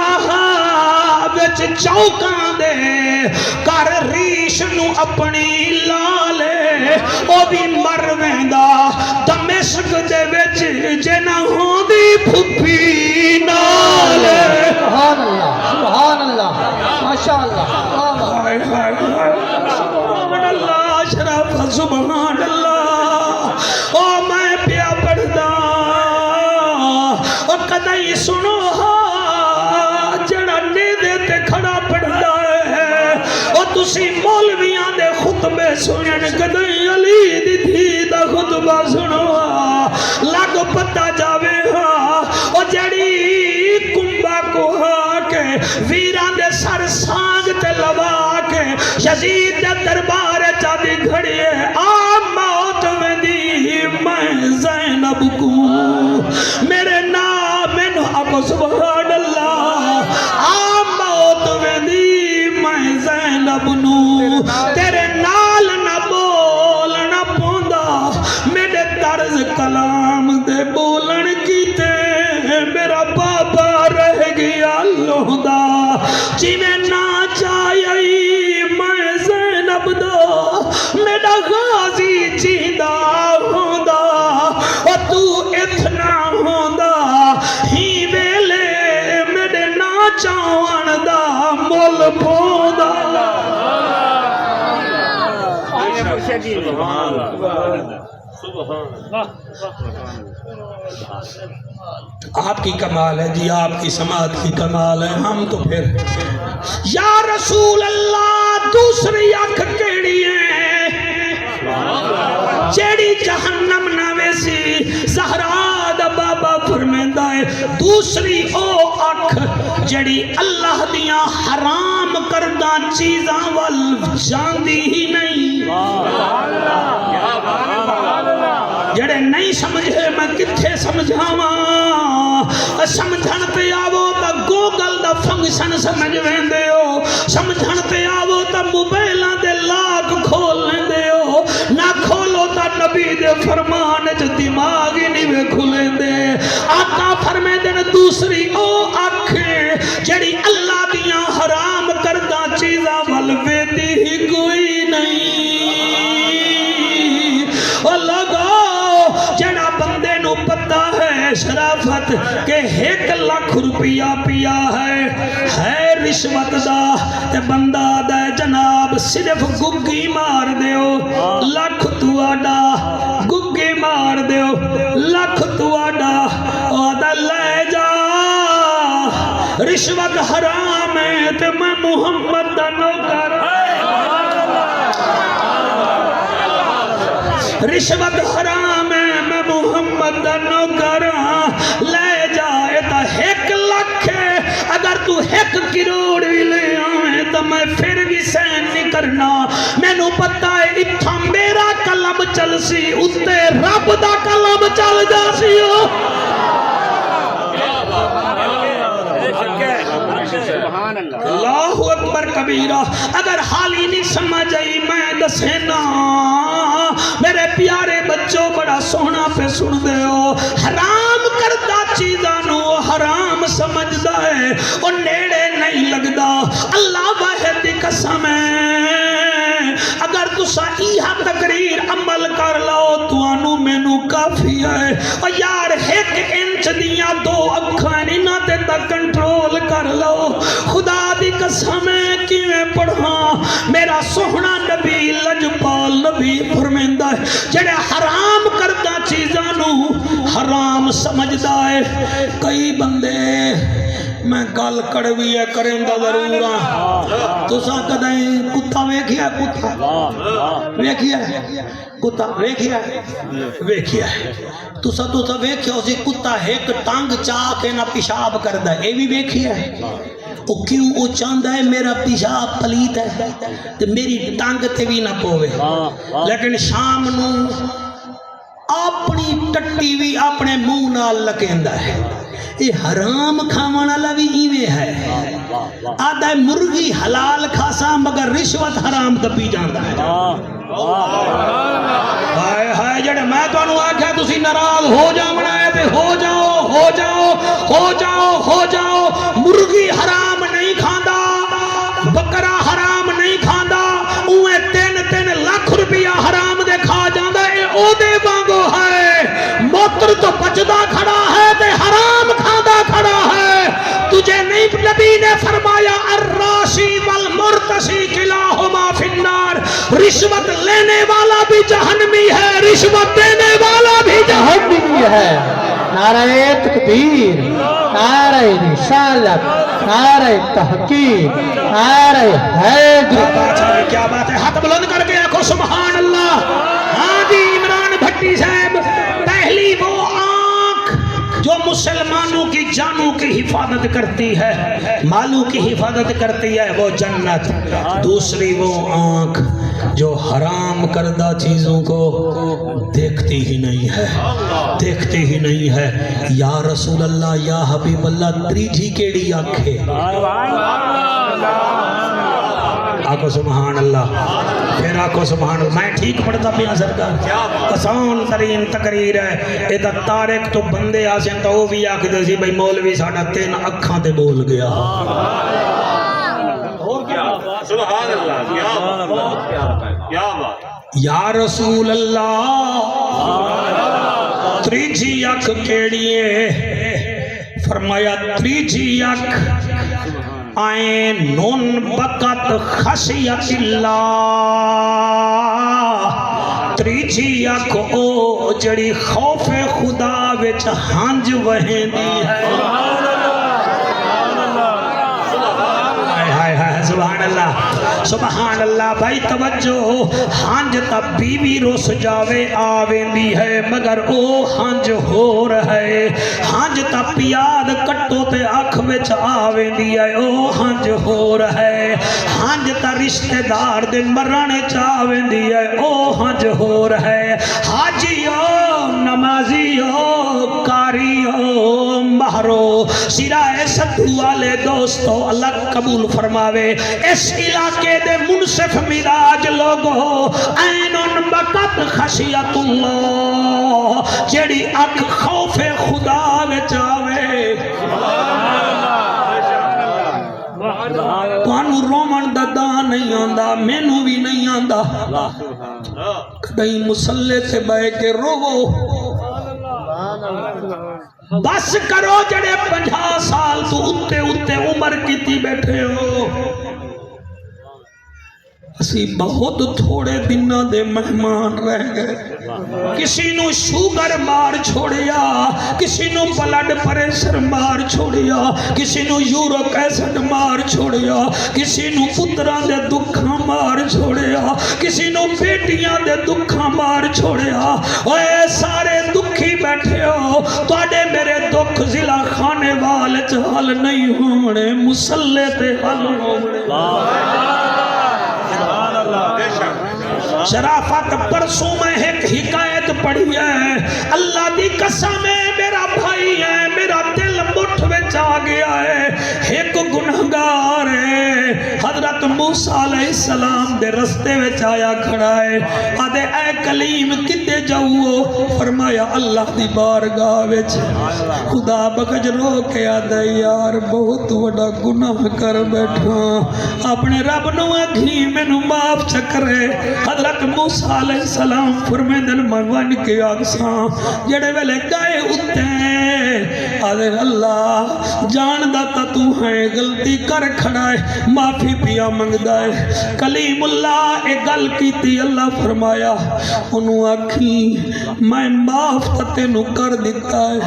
وچ چوکاں دے کر ریش نو اپنی لالے او بھی مر ویندا دمشق دے وچ جنہ ہوندی پھپھی نالے سبحان اللہ ماشاءاللہ سبحان اللہ شرف سبحان اللہ او میں پیا پڑھدا او کدائی سنو جڑا نیدے تے کھڑا پڑھدا ہے او تسی مولویاں دے خطبے سنن کدائی علی دی تھی دا خطبہ سنو لگ پتہ جاوے او جڑی کمبا کو کے ویران دے سر سانگ تے لوا کے یزید دے دربار چاہتی گھڑی ہے موت میں دی میں زینب کو میرے نام میں نو ابو سبحان اللہ موت میں دی میں زینب نو تیرے نال نہ بولنا پوندا میرے طرز کلام دے بولن کیتے میرا بابا رہ گیا لوہدا جی میں نہ چاہیے میں زینب دا میرا غازی جیدہ ہوندا اور تو اتنا ہوندا ہی ویلے میرے نہ چاہن دا مول پوندا آپ کی کمال ہے جی آپ کی سماعت کی کمال ہے ہم تو پھر یا رسول اللہ دوسری آنکھ کیڑی ہے جیڑی جہنم نہ ویسی زہرا دا بابا فرمیندہ ہے دوسری او آنکھ جیڑی اللہ دیاں حرام کردہ چیزاں وال جاندی ہی نہیں جڑے نہیں سمجھے میں کتھے سمجھاواں سمجھن پہ آوو تا گوگل دا فنکشن سمجھ ویندے ہو سمجھن پہ آوو تا موبائلاں دے لاک کھول لیندے ہو نہ کھولو تا نبی دے فرمان جو دماغ ہی نہیں میں کھلیں دے آقا فرمے دے دوسری او آنکھیں جڑی اللہ دیاں حرام کردہ چیزاں والویدی ہی کوئی نہیں آفت کہ 1 لاکھ روپیہ پیا ہے رشوت دا تے بندہ دے جناب صرف گگی مار دیو لاکھ تواڈا گگی مار دیو لاکھ تواڈا آدھا لے جا رشوت حرام ہے تے میں محمد دا نوکر رشوت حرام ہے میں محمد دا نوکر لے جائے تا 1 لاکھ ہے اگر تو 1 کروڑ بھی لے آئے تو میں پھر بھی سین نہیں کرنا میں نو پتہ ہے اتھا میرا کلم چل سی اتے رب دا کلم چل جا سی اللہ اکبر کبیرہ اگر حالی نہیں سمجھ آئی میں دسینا میرے پیارے بچوں بڑا سونا پہ سن دے ہو حرام کردہ چیزانو حرام سمجھدا ہے اور نیڑے نہیں لگدا اللہ واحد دی قسم ہے اگر تسا ایہا تقریر عمل کر لو تو انو میں نو کافی ہے اور یار 1 انچ دیاں 2 اکھاں نہ تے تک کنٹرول کر لو خدا دی قسم ہے کیویں پڑھاں میرا سوہنا نبی لجپال نبی فرمیندا ہے جڑے حرام کردہ چیزاں نو حرام سمجھدا ہے کئی بندے میں گل کڑوی ہے کریں دا ضرور ہاں تو سا کدائیں کتا ویکھیا ویکھیا کتا ویکھیا تو سا ویکھیا اسی کتا ایک ٹانگ چاہ کے نہ پیشاب کردہ اے بھی ویکھیا وہ کیوں وہ چاہتا ہے میرا پیشاب پلیت ہے تو میری ٹانگ تے بھی نہ پوے لیکن شام نو اپنی ٹٹی بھی اپنے منہ نال لگیندا ہے یہ حرام کھاون والا بھی ایویں ہے آدھا مرغی حلال کھاسا مگر رشوت حرام دبی جاندا ہے ہائے ہائے جڑے میں تانوں آکھیا تسی ناراض ہو جاونا ہے تے ہو جاؤ مرغی حرام نہیں کھاندا بکرا حرام نہیں کھاندا اوے 3 لاکھ روپیہ حرام دے کھا جاندا اے او دے وانگو ہے موتر تو بچدا کھڑا ہے تے حرام کھاندا کھڑا ہے تجھے نہیں نبی نے فرمایا الراشی والمرتشی کلاہما فی النار رشوت لینے والا بھی جہنمی ہے رشوت دینے والا بھی جہنمی ہے نعرہ تکبیر نعرہ رسالت نعرہ تحقیق نعرہ حیدر کیا بات ہے ہاتھ بلند کر کے آنکھو سبحان اللہ ہاں جی عمران بھٹی صاحب پہلی وہ آنکھ جو مسلمانوں کی جانوں کی حفاظت کرتی ہے مالوں کی حفاظت کرتی ہے وہ جنت دوسری وہ آنکھ جو حرام کردہ چیزوں کو دیکھتی ہی نہیں ہے یا رسول اللہ یا حبیب اللہ تریجی کیڑی آنکھیں آکو سبحان اللہ پھر آکو سبحان اللہ میں ٹھیک پڑھتا پیا سرکار آسان ترین تقریر ہے یہ تارک تو بندے آسیں تو وہ بھی آکھ دے سی بھئی مولوی ساڑھا 3 اکھاں تے بول گیا سبحان اللہ کیا بات یا رسول اللہ تریجی اکھ کیڑیے فرمایا تریجی اکھ عینٌ بکت خشیت اللہ تریجی اکھ او جڑی خوف خدا وچ ہنج وہندی ہے سبحان اللہ بھائی توجہ ہنج تا بیوی روس جاوے آویندی ہے مگر او ہنج ہو رہے ہنج تا پیاد کٹو تے آنکھ وچ آویندی ہے او ہنج ہو رہے ہنج تا رشتہ دار دے مرنے چاویندی ہے او ہنج ہو رہے حاجیو نمازیو کاریو مہرو سرائے ستو والے دوستو اللہ قبول فرماوے اس علاقے دے منصف مراج لوگو عینٌ بکت خشیت اللہ جیڑی اکھ خوف خدا وچاوے توانو رومن دا نہیں آندا مینو بھی نہیں آندا کدیں مسلے سے بے کے روو بس کرو جڑے 50 سال تو اتے اتے عمر کیتی بیٹھے ہو اسی بہت تھوڑے دنوں دے مہمان رہ گئے کسی نو شوگر مار چھوڑیا کسی نو بلڈ پریشر مار چھوڑیا کسی نو یورک ایسڈ مار چھوڑیا کسی نو پتران دے دکھاں مار چھوڑیا کسی نو بیٹیاں دے دکھاں مار چھوڑیا اے سارے دکھی بیٹھے ہو توڑے میرے دکھ ضلع خانے والے حل نہیں ہونے مسلح تے حل ہونے شرافت پرسوں میں ایک حکایت پڑھی ہے اللہ دی قسم ہے میرا بھائی ہے میرا دل مٹھ وچ آ گیا ہے ایک گنہگار ہے حضرت موسیٰ علیہ السلام دے رستے وچ آیا کھڑا ہے آدھے اے کلیم کتے جاؤ فرمایا اللہ دی بارگاہ وچ خدا بغج رو کے آدھے یار بہت بڑا گناہ کر بیٹھا اپنے رب نو آگھی میں نو معاف چکرے حضرت موسیٰ علیہ السلام فرمے دن مغوان کے آگساں جڑے ویلے گائے اتے آدھے اللہ جان داتا تو ہیں غلطی کر کھڑا ہے معافی پیا منگ دائے کلیم اللہ ایک گل کی تھی اللہ فرمایا انہوں آکھی میں معاف تتے نو کر دیتا ہے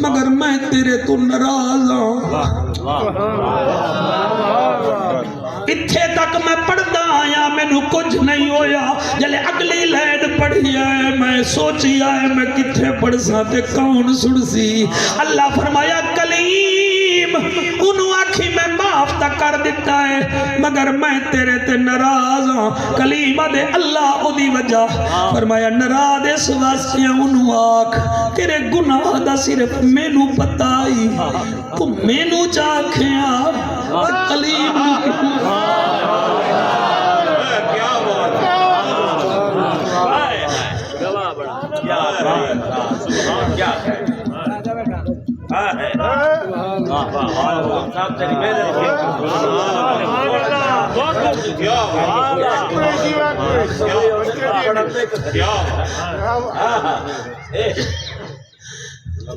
مگر میں تیرے تو ناراض ہوں اتھے تک میں پڑھتا آیا میں نو کچھ نہیں ہویا جلے اگلی لائن پڑھی ہے میں سوچی آئے میں کتھے پڑھ ساتے کون سڑ سی اللہ فرمایا کلیم انہوں آکھی میں معاف تا کر دیتا ہے مگر میں تیرے تے ناراض ہوں کلیم دے اللہ او دی وجہ فرمایا ناراض اس واسطے انہوں آکھ تیرے گناہ دا صرف میں نو پتائی تو میں نو چاکھیاں کلیم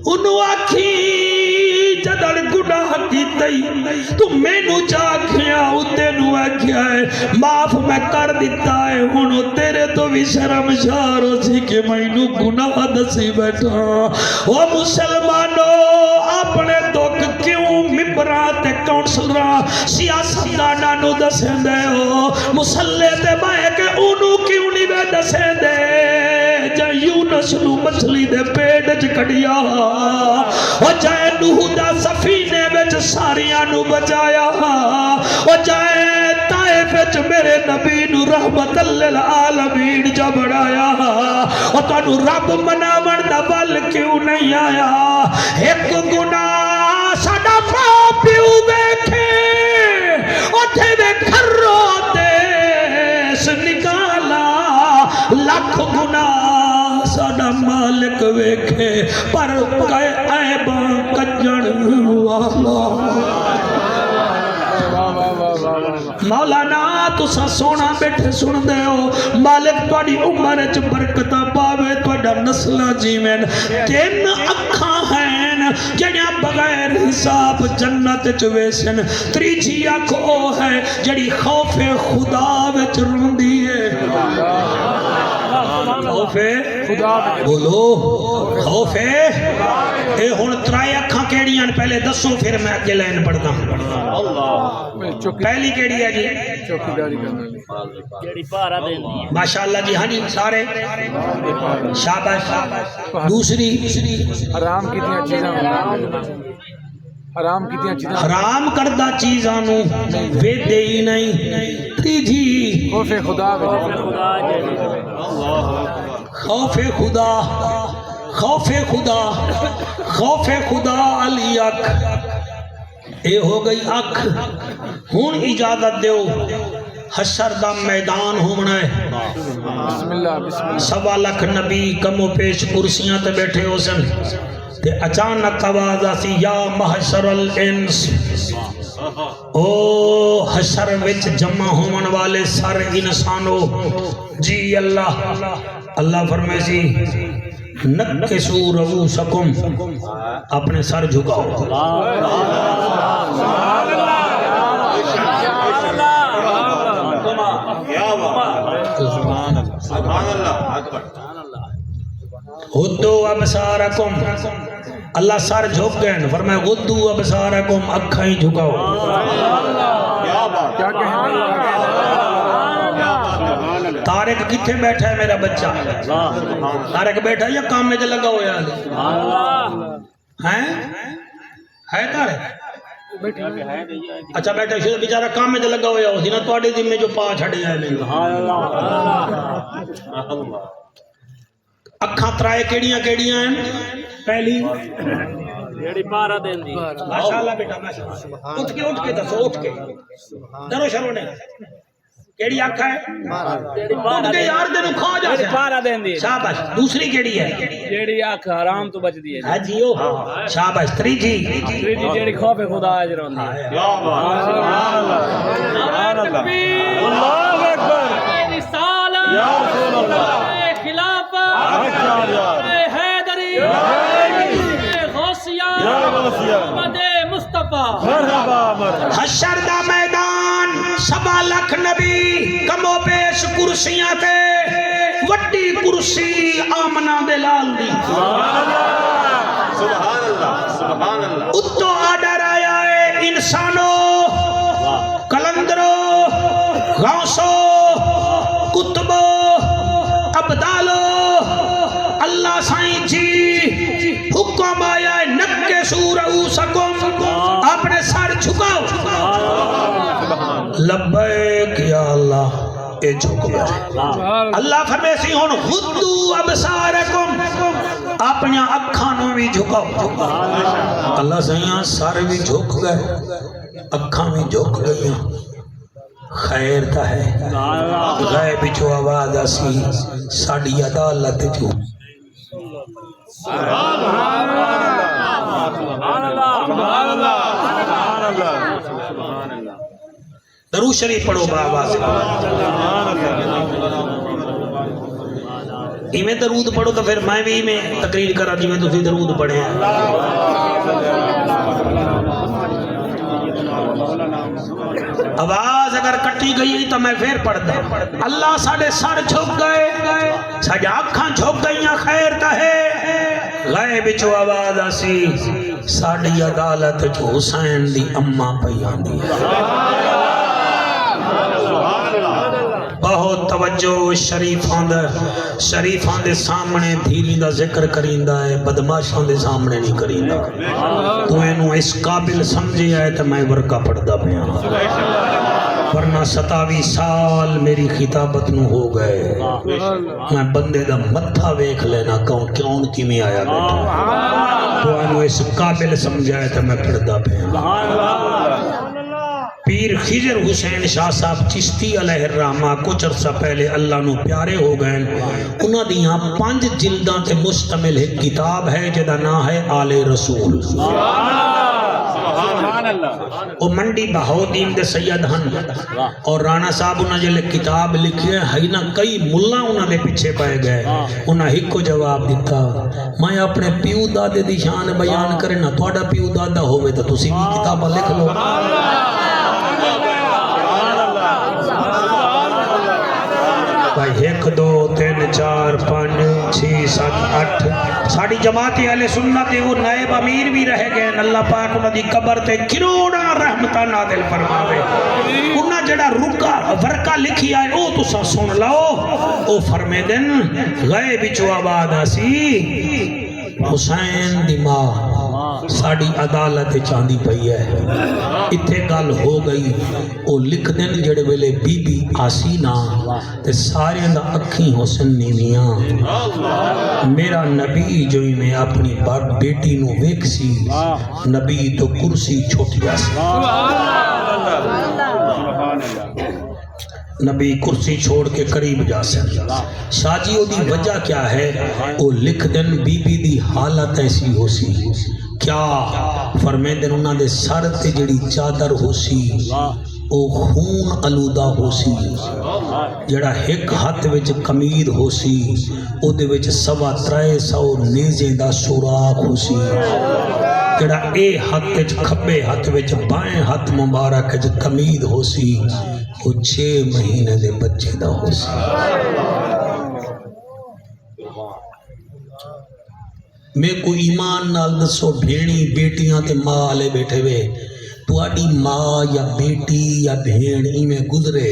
انہوں آکھی جدڑ گناہ کی تئی تو میں نو چاکھیا اتے نو آکھیا ہے معاف میں کر دیتا ہے انہوں تیرے تو بھی شرم شارو سی کہ میں نو گناہ دسی بیٹھا وہ مسلمانوں اپنے دکھ کیوں ممبرات کونسلران سیاستدانہ نو دسیں دے ہو مسلح تے بائے کہ انہوں کیوں نہیں بے دسیں دے جا یونس نو مچھلی دے پیڑ کڑیا او جائے نوح دا سفینے وچ ساریاں نو بچایا او جائے طائف وچ میرے نبی نو رحمت للعالمین جا بڑھایا او تانو رب مناون دا بل کیوں نہیں آیا ایک گناہ ساڈا ماں پیو بیٹھے اوتھے دے گھر دیس نکالا لکھ گناہ ساڈا مالک ویکھے پر گئے عیباں کجن والا مولانا تسا سونا بیٹھے سن دے ہو مالک توڑی عمر چ برکتہ پاوے توڑا نسلہ جیوین 3 اکھاں ہیں جڑیاں بغیر حساب جنت چویسن تریجی اکھ او ہے جڑی خوف خدا وچ روندی ہے خوف خدا بولو خوف اے ہن ترائے اکھاں کیڑیاں پہلے دسو پھر میں اگے لائن پڑھتا ہوں پہلی کیڑی ہے جی چوکیداری کرنا ماشاءاللہ جی ہاں جی سارے شاباش دوسری حرام کتنی چیزاں حرام کتنی چیزاں حرام کردہ چیزاں نو ویدے ہی نہیں تیجی خوف خدا خوف خدا خوف خدا خوف خدا علی اکھ اے ہو گئی اکھ ہون اجازت دیو حشر دا میدان ہونا ہے بسم اللہ 1.25 لاکھ نبی کم و پیش کرسیاں تے بیٹھے ہو سن تے اچانک آواز آسی یا محشر الانس او حشر وچ جمع ہومن والے سر انسانو جی اللہ اللہ فرمائے سی نکسو رؤوسکم اپنے سر جھکاؤ سبحان اللہ اکبر غدو ابصارکم اللہ سر جھک گئے فرمایا غدو ابصارکم اکھیں جھکاؤ کیا بات کیا کہیں طارق کتھے بیٹھا ہے میرا بچہ طارق بیٹھا یا کام میں لگا ہوا ہے ہے طارق اچھا بیٹھا شو بیچارہ کام میں لگا ہوا ہو سی نا تواڈے دن میں جو پا چھڑیا ہے میں اکھاں ترائے کیڑیاں ہیں پہلی جیڑی پارا دین دی ماشاءاللہ بیٹا ماشاءاللہ اٹھ کے دسو اٹھ کے ڈرو شرو نہیں کیڑی آنکھ ہے اٹھ کے یار دے نو کھا جا جیڑی پارا دین دی شاباش دوسری کیڑی ہے جیڑی آنکھ حرام تو بچ دی ہے ہاں جی شاباش تیجی تیجی جیڑی خوف خدا اج روندی ہے کیا بات سبحان اللہ اللہ اکبر رسالت یا رسول اللہ خلافت حیدری غوثیہ محمد مصطفیٰ حشر دا میدان 1.25 لاکھ نبی کمو پیش کرسیاں تے وڈی کرسی آمنہ دے لال دی سبحان اللہ سبحان اللہ اتو آڈر آیا ہے انسانو کلندرو غوثو کتبو ابدالو اللہ سائیں جی حکم آیا ہے نکے سورہو سکم اپنے سر چھکاؤ لبیک یا اللہ اے جھک گیا اللہ فرمیسی ہون غدو ابصارکم اپنی اکھانوں بھی جھکاؤ اللہ سیاں سر بھی جھک گئے اکھاں بھی جھک گئی خیر تا ہے غیب جو آواز آسی ساڑی عدالت جو سبحان اللہ درود شریف پڑھو بابا سے میں درود پڑھو تو پھر میں بھی میں تقریر کرا جی میں تو درود پڑھے ہیں آواز اگر کٹی گئی تو میں پھر پڑھتا اللہ ساڑھے سر جھک گئے ساڑھے آنکھاں جھک گئیاں خیر تا ہے غیب جو آواز آسی ساڑھی عدالت جو حسین دی اماں پیان دی بہت توجہ شریفان دے سامنے دھیری دا ذکر کریندا ہے بدماشان دے سامنے نہیں کریندا تو اینو اس قابل سمجھے آئے تو میں ورکا پڑھدا پیا ورنہ 27 سال میری خطابت نو ہو گئے میں بندے دا متھا ویکھ لینا کون کی میں آیا بیٹھا تو اینو اس قابل سمجھائے تو میں پڑھدا پیا پیر خضر حسین شاہ صاحب چشتی علیہ الرحمہ کچھ عرصہ پہلے اللہ نو پیارے ہو گئے انہاں دیاں 5 جلداں تے مشتمل ایک کتاب ہے جدا نام ہے آل رسول وہ منڈی بہاؤدین دے سید ہن اور رانا صاحب انہاں جلے کتاب لکھی ہے نا کئی ملا انہاں دے پیچھے پائے گئے انہاں ہی کو جواب دیتا میں اپنے پیو دادے دی شان بیان کرنا تھوڑا پیو دادا ہوئے تو تسی بھی کتاب لکھ لو بھائی 1 2 3 4 5 6 7 8 ساڑی جماعت اہل سنت وہ نائب امیر بھی رہ گئے اللہ پاک انہاں دی قبر تے کروڑا رحمتہ نازل فرماوے انہاں جڑا ورقہ لکھی آئے او تسا سن لو او فرمے دن غیب جو آواز آسی حسین دی ماں ساڑی عدالت چاندی پئی ہے اتھے گل ہو گئی او لکھ دن جڑے ویلے بی بی آسی نا تے سارے دا اکھیں حسن نیویاں میرا نبی جو ہی میں اپنی بیٹی نو ویک سی نبی تو کرسی چھوٹ گیا سی نبی کرسی چھوڑ کے قریب جا سکتا شاجی دی وجہ کیا ہے وہ لکھ دن بی بی دی حالت ایسی ہو سی کیا فرمائے دن انہاں دے سر تے جڑی چادر ہو سی او خون آلودہ ہو سی جڑا ایک ہاتھ وچ کمیر ہو سی او دے وچ 350 نیزے دا سوراخ ہو سی جڑا اے ہاتھ وچ کھبے ہاتھ وچ بائیں ہاتھ مبارک وچ کمید ہو سی او 6 مہینے دے بچے دا ہو سی میں کو ایمان نال دسو بھیڑی بیٹیاں تے ماں لے بیٹھے وے تواڈی ماں یا بیٹی یا بھیڑ ایویں گزرے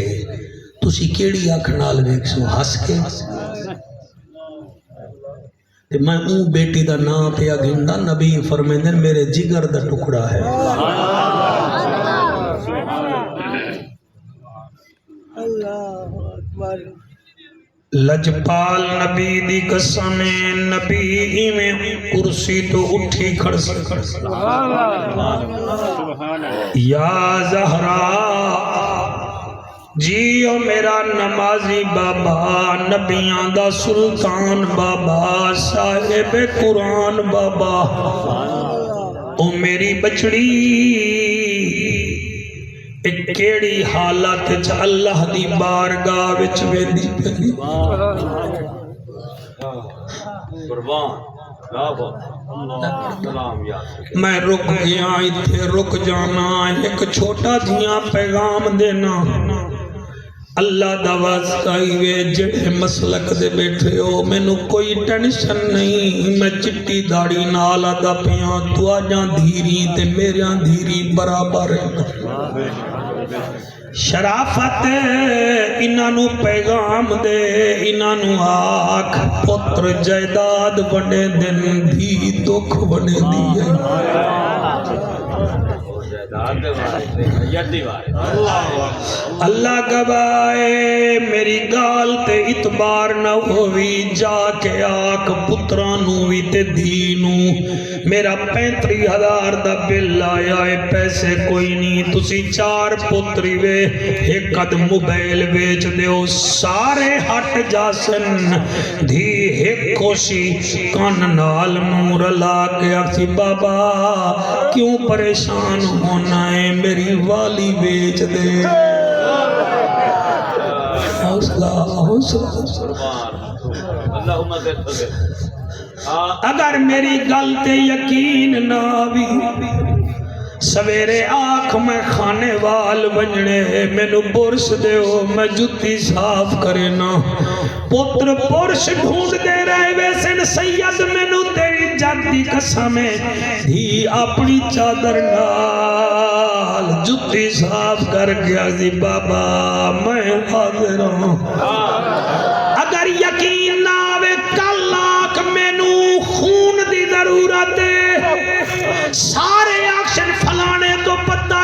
تسی کیڑی اکھ نال ویکھسو ہس کے تے میں اون بیٹی دا نام پیا گھندا نبی فرمیندے میرے جگر دا ٹکڑا ہے لجپال نبی دی قسم نبی ایویں کرسی تو اٹھی کھڑ یا زہرا جیو میرا نمازی بابا نبیاں دا سلطان بابا صاحب قرآن بابا او میری بچڑی ایک کیڑی حالت چ اللہ دی بارگاہ وچ ویندی پئی میں رک گیا ایتھے رک جانا ایک چھوٹا جیاں پیغام دینا اللہ دا واسطہ وے جڑے مسلک دے بیٹھے ہو مینوں کوئی ٹینشن نہیں میں چٹی داڑھی نال ادا پیاں تواڈیاں دھیری تے میریاں دھیری برابر شرافت انہاں نوں پیغام دے انہاں نوں آکھ پتر جائیداد بنے دن دھی دکھ بنے دی اللہ گوائے میری گال تے اتبار نہ ہوئی جا کے آکھ پترانوں وی تے دینوں میرا 35,000 دا بل آیا ہے پیسے کوئی نہیں تسی 4 پتری وے ایک قد موبائل بیچ دیو سارے ہٹ جاسن دھی ایک کوشی کان نال نور لا کے آکسی بابا کیوں پریشان ہونا ہے میری والی بیچ دے اگر میری گل تے یقین نہ بھی سویرے آنکھ میں کھانے وال بنجنے مینو برش دیو میں جتی صاف کرے نا پتر برش ڈھونڈ دے رہے ویسن سید مینو تیری جاتی قسم دھی اپنی چادر نال جتی صاف کر گیا سی بابا میں حاضر ہوں اگر یقین نہ آوے کل آنکھ مینو خون دی ضرورت ہے سارے ایکشن فلانے تو پتہ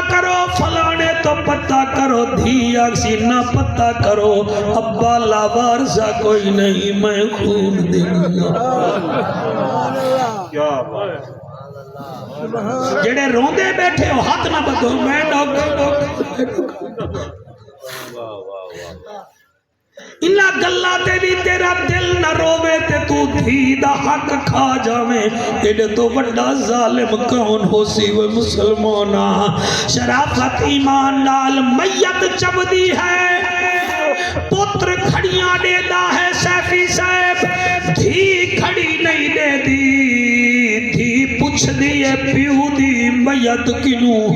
کرو دھی آکسی نہ پتہ کرو ابا لاوارسا کوئی نہیں میں خون دینا جڑے روندے بیٹھے ہو ہاتھ نہ بدھو میں ڈاکٹر انہا گلہ تے بھی تیرا دل نہ روے تے تو دھی دا حق کھا جاویں ایڈے تو بڑا ظالم کون ہو سی وہ مسلمانہ شرافت ایمان نال میت چب دی ہے پتر کھڑیاں دے دا ہے سیفی صاحب دھی کھڑی نہیں دے دی دھی پوچھ دیئے پیو دی میت کنوں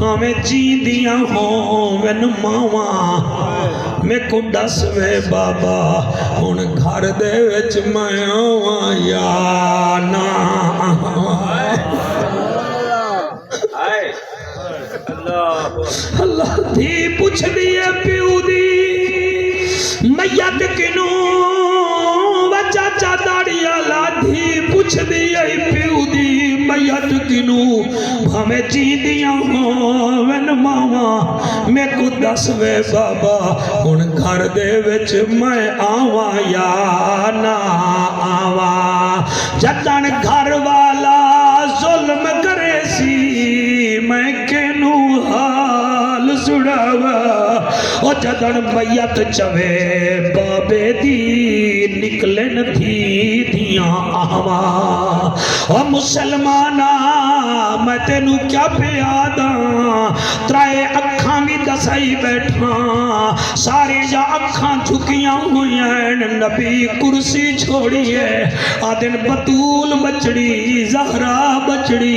ہمیں جی دیا ہوں وین ماواں میں کو دس وے بابا ہن گھر دے وچ میں آواں یا نہ اللہ دی پوچھ دیئے پیو دی میت کنوں چاچا داڑیا لا دھی پوچھ دیئے پیو دی میت کنوں ہمیں جی دیا ہوں وین ماواں میں کو دس وے بابا ہن گھر دے وچ میں آواں یا نہ آواں جدن گھر والا ظلم کرے سی میں کینوں حال سڑاوا او جدن میت چوے بابے دی نکلن تھی دیاں آواں او مسلمانہ میں تینوں کیا پیاداں ترائے اکھاں دسائی بیٹھا سارے جا اکھاں جھکیاں ہوئی ہیں نبی کرسی چھوڑیے آدن بطول بچڑی زہرا بچڑی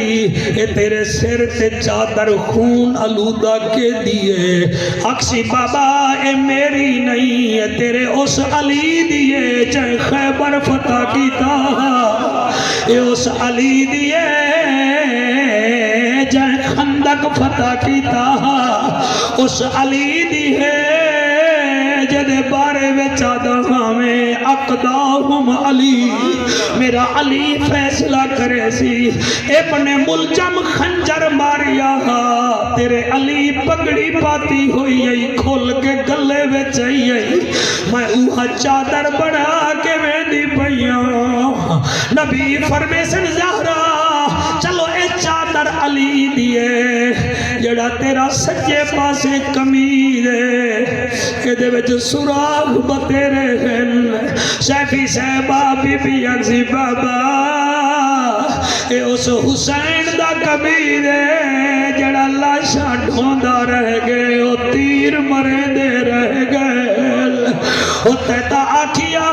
اے تیرے سر تے چادر خون آلودہ کے دیے اکسی بابا اے میری نہیں اے تیرے اس علی دیے جائے خیبر فتح کیتا اے اس علی دیے جائے خندق فتح کیتا اس علی دیے جدے بارے وچا دہامیں اقداہم علی میرا علی فیصلہ کرے سی ابن ملجم خنجر ماریا تیرے علی پگڑی پاتی ہوئی ہے کھول کے گلے وچائی ہے میں اوہا چادر بڑھا کے ویندی پئیاں نبی فرمیسن زہرا چلو اے چادر علی دیے جڑا تیرا سجے پاسے کمیر ہے کہ دے وچ سراغ بتیرے ہیں شیفی صاحبہ بی بی اگزی بابا اے اس حسین دا کمیر ہے جڑا لاشا ڈھوندا رہ گئے او تیر مرے دے رہ گئے او تیتا آکھیا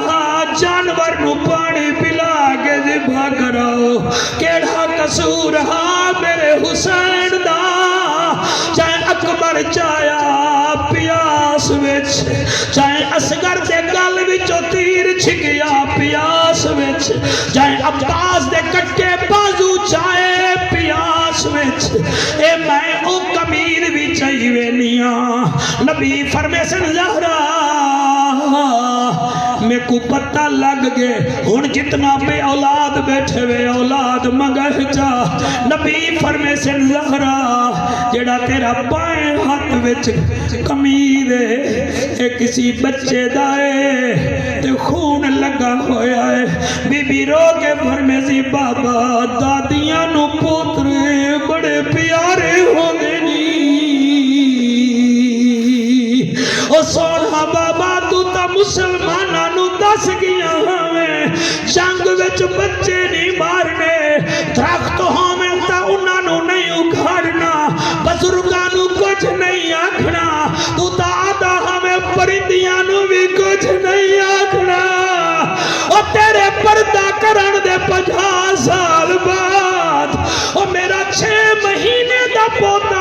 جانور نو پانی پلا کے ذبح کراؤ کیڑا قصور میرے حسین دا چاہے اکبر چایا پیاس وچ چاہے اصغر دے گل وچو تیر چھکیا پیاس وچ چاہے عباس دے کٹے بازو چاہے پیاس وچ اے میں او کمیر بھی چاہیے نیاں نبی فرمیسن زہرا میں کو پتہ لگ گئے ہن جتنا بے اولاد بیٹھے وے اولاد مگہ جا نبی فرمیسن زہرا جڑا تیرا بائیں ہاتھ وچ کمیر ہے اے کسی بچے دائے تے خون لگا ہویا ہے بی بی رو کے فرمیسی بابا دادیاں نو پوترے بڑے پیارے ہو گئے او سونا بابا تو تا مسلمانہ نو دس گیا ہمیں جنگ وچ بچے نہیں مارنے درخت ہمیں تا انہاں نو نہیں اکھاڑنا بزرگانو کچھ نہیں آکھنا تو تا آدھا ہمیں پرندیاں نو بھی کچھ نہیں آکھنا او تیرے پردہ کرن دے 50 سال بعد او میرا 6 مہینے دا پوتا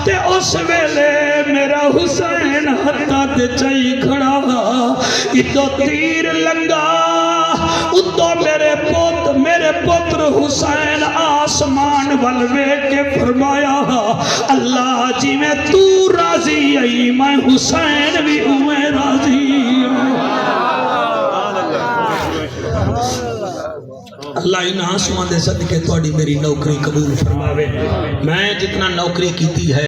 تے اس ویلے میرا حسین ہتھا تے چائی کھڑا اتو تیر لنگا اتو میرے پتر حسین آسمان والوے کے فرمایا اللہ جی میں تو راضی آئی میں حسین بھی ہوئے راضی اللہ ان آسمان دے صدقے تواڈی میری نوکری قبول فرماوے میں جتنا نوکری کیتی ہے